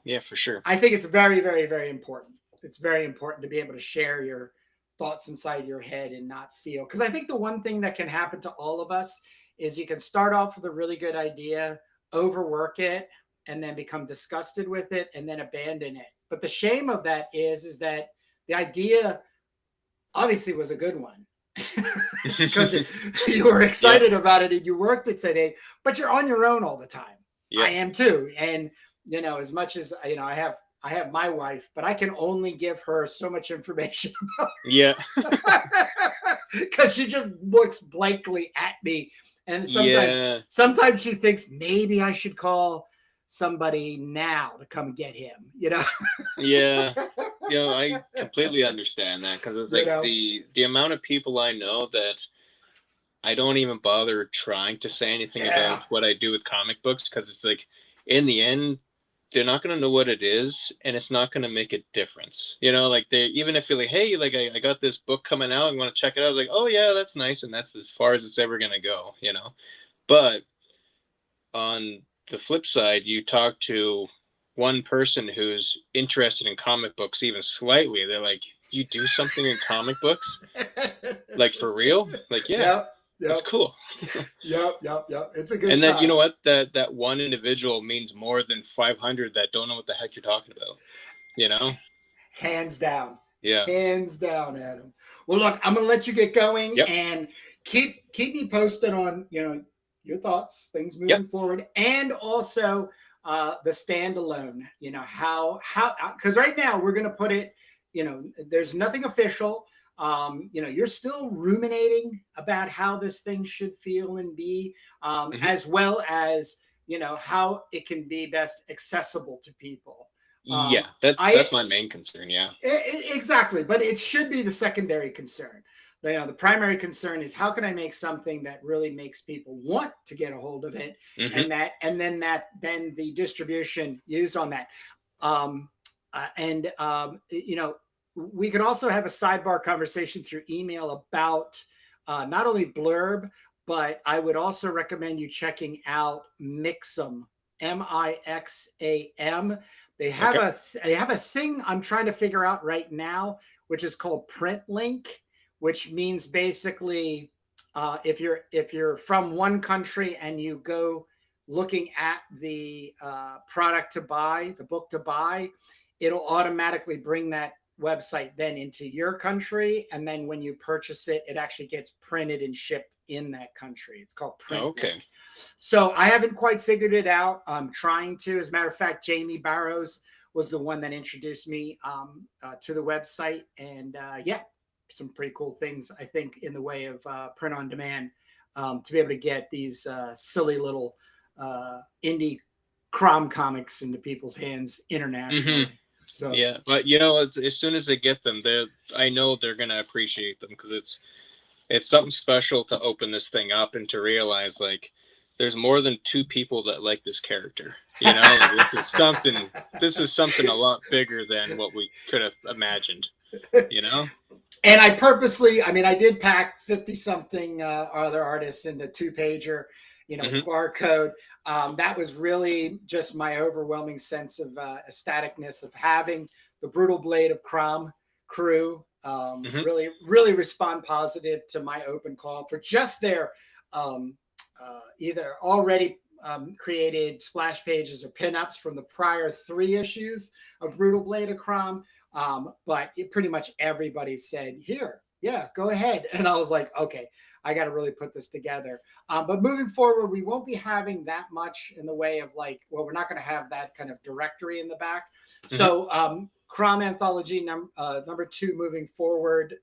yeah, for sure. I think it's very, very, very important. It's very important to be able to share your thoughts inside your head and not feel, because I think the one thing that can happen to all of us is you can start off with a really good idea, overwork it, and then become disgusted with it and then abandon it. But the shame of that is that the idea obviously was a good one because you were excited about it and you worked it today, but you're on your own all the time. I am too. And, as much as, I have I have my wife, but I can only give her so much information Yeah. because she just looks blankly at me. And Yeah. sometimes she thinks maybe I should call somebody now to come get him, you know? Yeah. I completely understand that, because it's You like know? the amount of people I know that I don't even bother trying to say anything Yeah. about what I do with comic books, because it's like, in the end, they're not going to know what it is, and it's not going to make a difference. Like, they, even if you're like, hey, like, I got this book coming out, I want to check it out. Like, oh yeah, that's nice, and that's as far as it's ever going to go. But on the flip side, you talk to one person who's interested in comic books even slightly, they're like, you do something in comic books, like, for real? Like, yeah, Yep. that's Yep. cool. Yep. It's a good And then, time. you know what, that one individual means more than 500 that don't know what the heck you're talking about. Hands down. Yeah. Hands down, Adam. Well, look, I'm gonna let you get going Yep. and keep me posted on your thoughts, things moving Yep. forward, and also the standalone. How because right now we're gonna put it. There's nothing official. You're still ruminating about how this thing should feel and be, as well as how it can be best accessible to people. Yeah, that's my main concern. Yeah. Exactly, but it should be the secondary concern. The primary concern is how can I make something that really makes people want to get a hold of it, Mm-hmm. and then the distribution used on that. We could also have a sidebar conversation through email about not only Blurb, but I would also recommend you checking out Mixam, Mixam. They have a thing I'm trying to figure out right now, which is called Print Link, which means basically if you're from one country and you go looking at the product to buy, the book to buy, it'll automatically bring that website then into your country, and then when you purchase it, it actually gets printed and shipped in that country. It's called Print Link. So I haven't quite figured it out. I'm trying to. As a matter of fact, Jamie Barrows was the one that introduced me to the website, and some pretty cool things I think in the way of print on demand to be able to get these silly little indie CROM comics into people's hands internationally. Mm-hmm. So yeah, but as soon as they get them, I know they're gonna appreciate them, because it's something special to open this thing up and to realize, like, there's more than two people that like this character. Like, this is something a lot bigger than what we could have imagined. And I did pack 50 something other artists into 2-pager, Mm-hmm. barcode. That was really just my overwhelming sense of ecstaticness of having the Brutal Blade of CROM crew Mm-hmm. really respond positive to my open call for just their either already created splash pages or pinups from the prior 3 issues of Brutal Blade of CROM. But pretty much everybody said, here, yeah, go ahead. And I was like, okay, I got to really put this together. But moving forward, we won't be having that much in the way of we're not going to have that kind of directory in the back. Mm-hmm. So CROM Anthology number 2 moving forward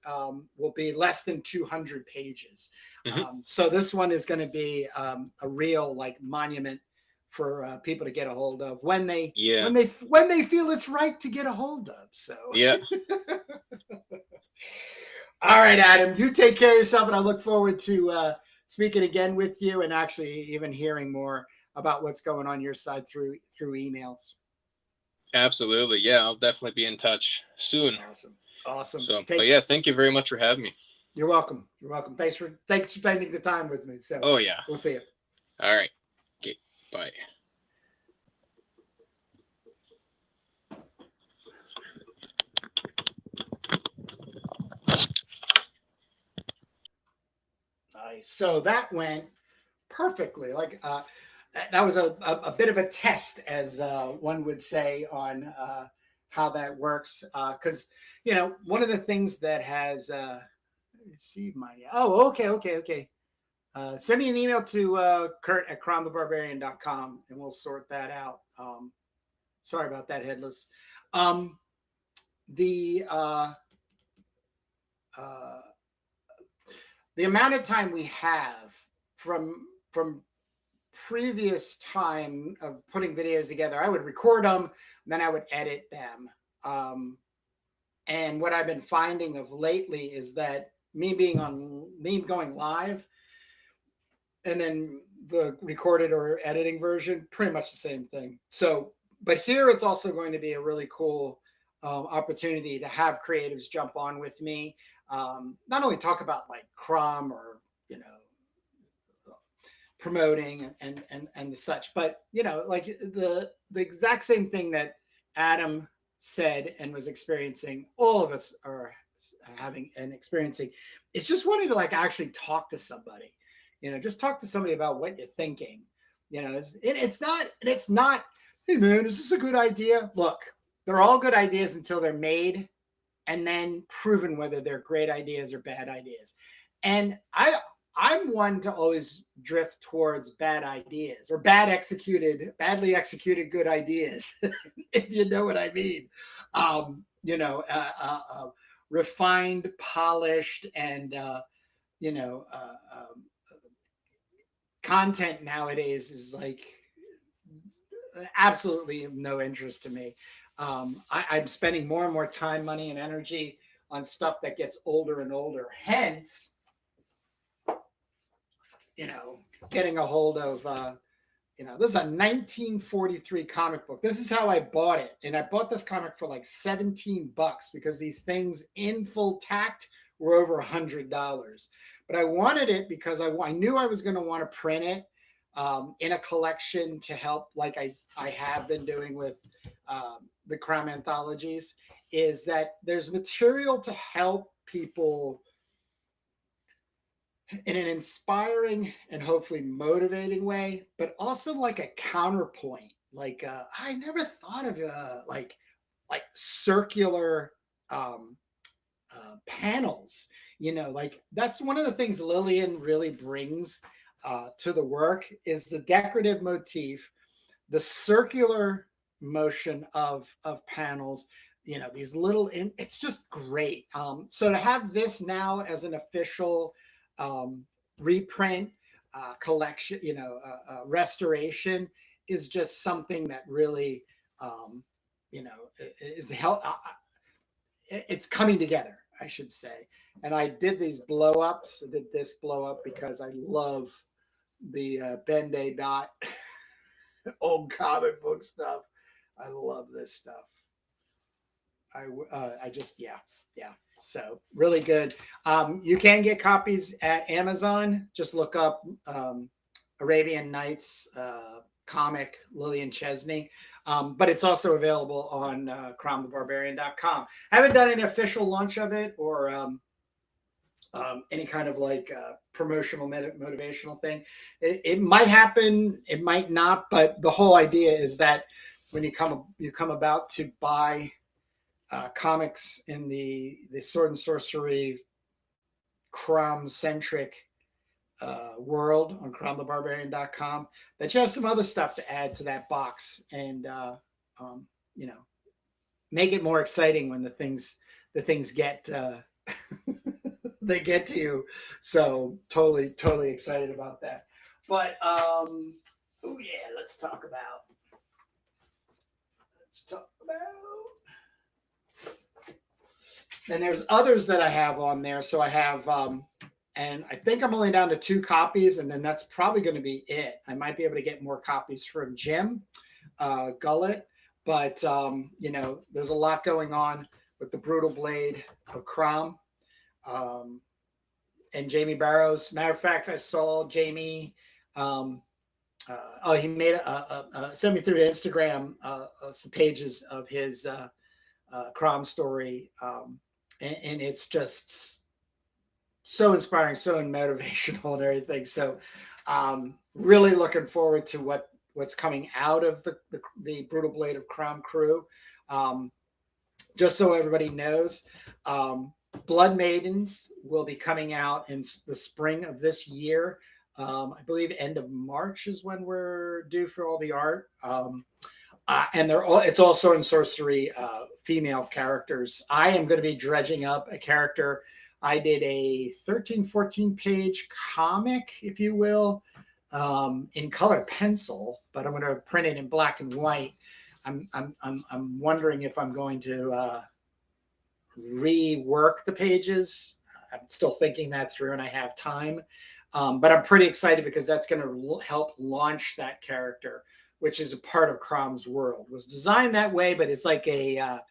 will be less than 200 pages. Mm-hmm. So this one is going to be a real monument for people to get a hold of when they feel it's right to get a hold of. So yeah. All right, Adam, you take care of yourself, and I look forward to speaking again with you and actually even hearing more about what's going on your side through emails. Absolutely. Yeah, I'll definitely be in touch soon. Awesome. So, thank you very much for having me. You're welcome. Thanks for spending the time with me. So we'll see you. All right. Okay. Bye. Nice. So that went perfectly. That was a bit of a test, as one would say, on how that works. Because one of the things that has received my okay. Send me an email to Kurt at cromthebarbarian.com and we'll sort that out. Sorry about that, Headless. The amount of time we have from previous time of putting videos together, I would record them, then I would edit them. And what I've been finding of lately is that me going live and then the recorded or editing version, pretty much the same thing. So, but here it's also going to be a really cool opportunity to have creatives jump on with me. Not only talk about like CROM or, promoting and the such, but, like the exact same thing that Adam said and was experiencing, all of us are having and experiencing. It's just wanting to like actually talk to somebody, just talk to somebody about what you're thinking. It's not, hey man, is this a good idea? Look, they're all good ideas until they're made and then proven whether they're great ideas or bad ideas. And I'm one to always drift towards bad ideas or badly executed good ideas, if you know what I mean. Refined, polished, and content nowadays is like absolutely of no interest to me. I'm spending more and more time, money, and energy on stuff that gets older and older. Hence, getting a hold of, this is a 1943 comic book. This is how I bought it. And I bought this comic for like $17 because these things in full tact were over $100. But I wanted it because I knew I was going to want to print it in a collection to help, like I have been doing with the CROM Anthologies, is that there's material to help people in an inspiring and hopefully motivating way, but also like a counterpoint. Like I never thought of like circular panels. Like that's one of the things Lillian really brings to the work is the decorative motif, the circular motion of panels. These little it's just great. So to have this now as an official reprint, collection, restoration is just something that really, is it's coming together, I should say. And I did these blow ups. I did this blow up because I love the Ben-Day Dot old comic book stuff. I love this stuff. I just, yeah. So really good. You can get copies at Amazon. Just look up Arabian Nights comic, Lillian Chesney. But it's also available on CROMTheBarbarian.com. I haven't done an official launch of it or any kind of like promotional motivational thing. It might happen, it might not, but the whole idea is that when you come about to buy comics in the sword and sorcery CROM centric world on CROMTheBarbarian.com, that you have some other stuff to add to that box and make it more exciting when the things get they get to you. So totally excited about that. But let's talk about and there's others that I have on there. So I have, and I think I'm only down to 2 copies, and then that's probably going to be it. I might be able to get more copies from Jim Gullett, but there's a lot going on with the Brutal Blade of CROM and Jamie Barrows. Matter of fact, I saw Jamie. He made sent me through Instagram some pages of his CROM story. And it's just so inspiring, so motivational and everything. So really looking forward to what's coming out of the Brutal Blade of CROM crew. Just so everybody knows, Blood Maidens will be coming out in the spring of this year. I believe end of March is when we're due for all the art. And it's all sword and sorcery female characters. I am going to be dredging up a character. I did a 13, 14 page comic, if you will, in color pencil, but I'm going to print it in black and white. I'm wondering if I'm going to rework the pages. I'm still thinking that through, and I have time. But I'm pretty excited because that's going to help launch that character, which is a part of CROM's world. It was designed that way, but it's like a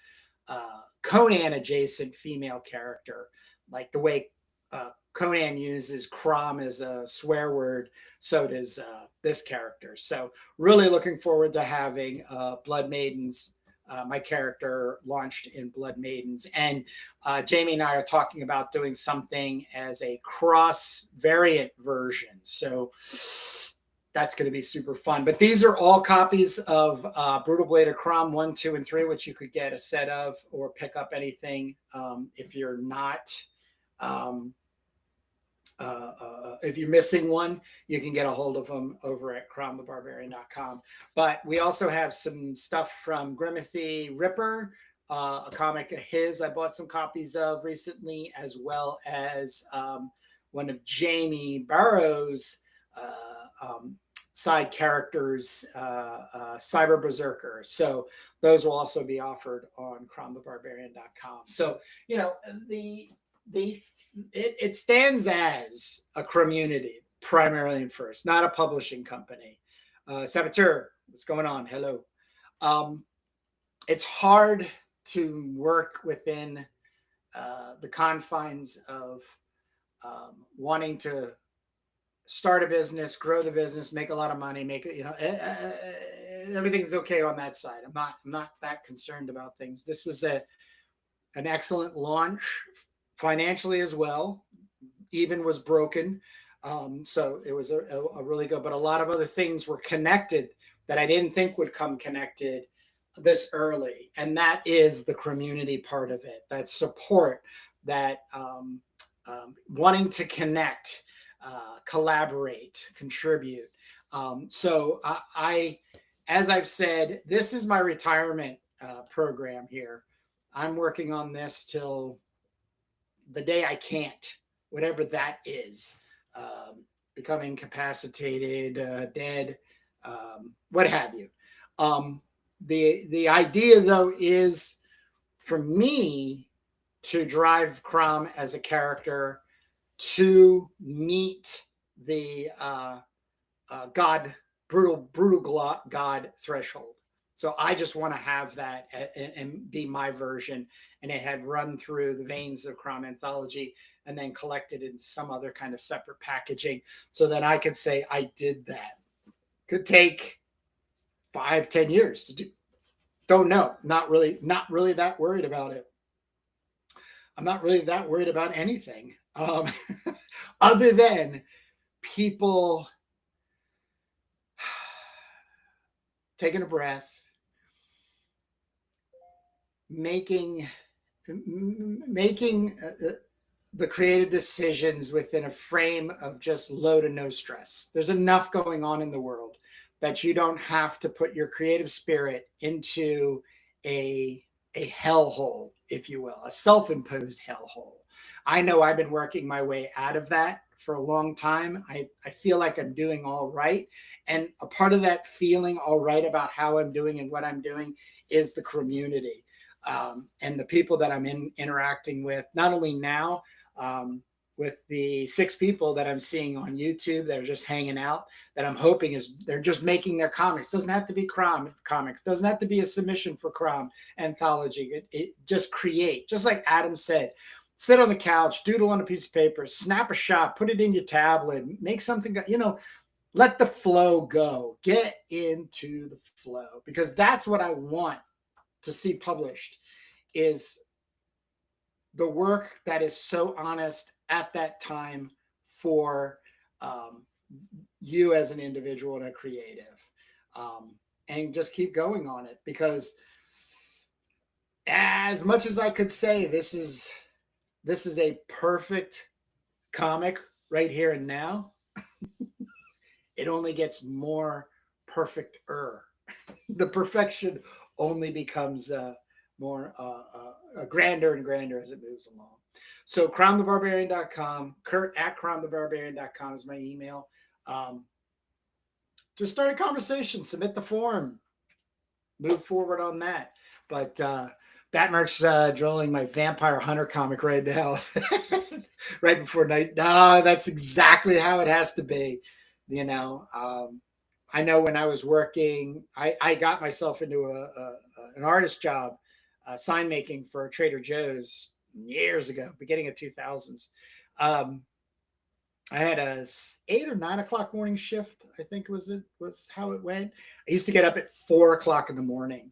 Conan adjacent female character, like the way Conan uses CROM as a swear word, so does this character. So really looking forward to having Blood Maidens, my character launched in Blood Maidens. And Jamie and I are talking about doing something as a cross variant version. So that's going to be super fun. But these are all copies of Brutal Blade of CROM 1, 2, and 3, which you could get a set of or pick up anything if you're not... if you're missing one, you can get a hold of them over at cromthebarbarian.com. But we also have some stuff from Grimothy Ripper, a comic of his I bought some copies of recently, as well as one of Jamie Barrow's side characters, Cyber Berserker. So those will also be offered on cromthebarbarian.com. So, you know, it stands as a community primarily and first, not a publishing company. Saboteur, what's going on? Hello. It's hard to work within the confines of wanting to start a business, grow the business, make a lot of money, make it, you know, everything's okay on that side. I'm not that concerned about things. This was an excellent launch financially as well. Even was broken. So it was a really good, but a lot of other things were connected that I didn't think would come connected this early. And that is the community part of it, that support, that wanting to connect, collaborate, contribute. So I, as I've said, this is my retirement program here. I'm working on this till the day I can't, whatever that is, become incapacitated, dead, what have you. The idea, though, is for me to drive CROM as a character to meet the brutal God threshold. So I just want to have that and be my version. And it had run through the veins of CROM Anthology and then collected in some other kind of separate packaging so that I could say I did that. Could take 5-10 years to do. Don't know. Not really that worried about it. I'm not really that worried about anything other than people taking a breath, making the creative decisions within a frame of just low to no stress. There's enough going on in the world that you don't have to put your creative spirit into a hellhole, if you will, a self-imposed hellhole. I know I've been working my way out of that for a long time. I feel like I'm doing all right. And a part of that feeling all right about how I'm doing and what I'm doing is the community. And the people that I'm interacting with, not only now, with the 6 people that I'm seeing on YouTube that are just hanging out, that I'm hoping is they're just making their comics. Doesn't have to be CROM comics. Doesn't have to be a submission for CROM Anthology. It just create, just like Adam said, sit on the couch, doodle on a piece of paper, snap a shot, put it in your tablet, make something, you know, let the flow go, get into the flow, because that's what I want to see published, is the work that is so honest at that time for you as an individual and a creative, and just keep going on it. Because as much as I could say, this is a perfect comic right here and now, it only gets more perfect-er the perfection only becomes more grander and grander as it moves along. So cromthebarbarian.com, Kurt at cromthebarbarian.com is my email. Just start a conversation, submit the form, move forward on that. But Batmerk's drawing my Vampire Hunter comic right now, right before night. No, that's exactly how it has to be. You know, I know when I was working, I got myself into an artist job, sign making for Trader Joe's years ago, beginning of 2000s. I had a 8 or 9 o'clock morning shift. I think was how it went. I used to get up at 4 o'clock in the morning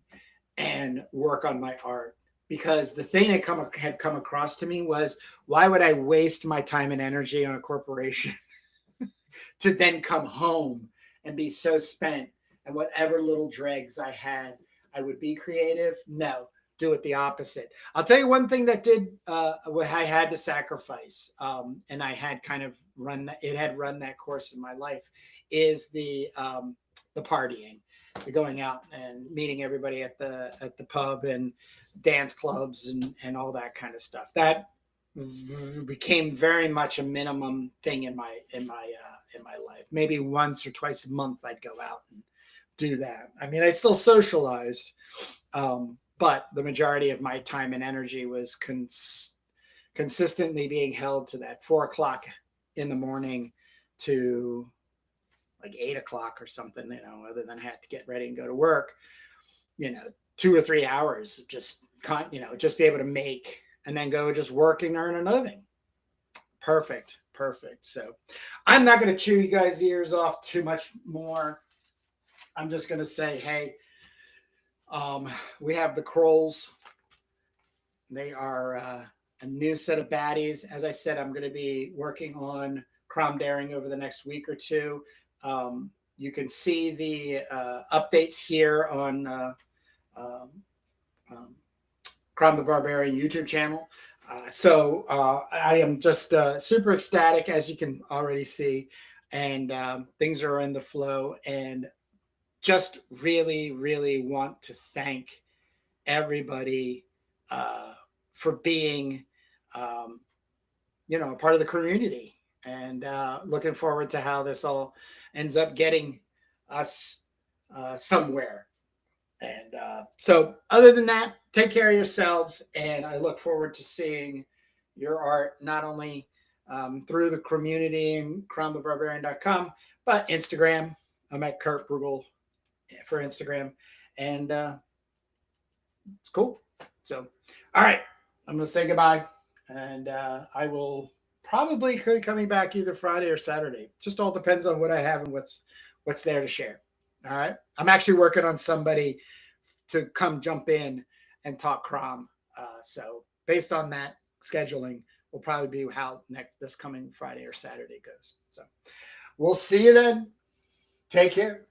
and work on my art, because the thing that had come across to me was, why would I waste my time and energy on a corporation to then come home and be so spent, and whatever little dregs I had, I would be creative? No, do it the opposite. I'll tell you one thing that did what I had to sacrifice, and I had kind of run that course in my life, is the partying, the going out and meeting everybody at the pub and dance clubs and all that kind of stuff. That became very much a minimum thing in my life. Maybe once or twice a month I'd go out and do that. I mean, I still socialized, but the majority of my time and energy was consistently being held to that 4 o'clock in the morning to like 8 o'clock or something, you know, other than I had to get ready and go to work, you know, 2 or 3 hours of just be able to make, and then go just work and earn a living. Perfect. So I'm not going to chew you guys' ears off too much more. I'm just going to say, hey, we have the Krolls. They are a new set of baddies. As I said, I'm going to be working on CROM Daring over the next week or two. You can see the updates here on CROM the Barbarian YouTube channel. So I am just super ecstatic, as you can already see, and things are in the flow, and just really, really want to thank everybody for being, a part of the community, and looking forward to how this all ends up getting us somewhere. And so other than that, take care of yourselves, and I look forward to seeing your art, not only through the community and cromthebarbarian.com, but Instagram. I'm at Kurt Bruegel for Instagram, and it's cool. So, all right, I'm going to say goodbye, and I will probably be coming back either Friday or Saturday. Just all depends on what I have and what's there to share. All right. I'm actually working on somebody to come jump in and talk CROM. So based on that scheduling will probably be how this coming Friday or Saturday goes. So we'll see you then. Take care.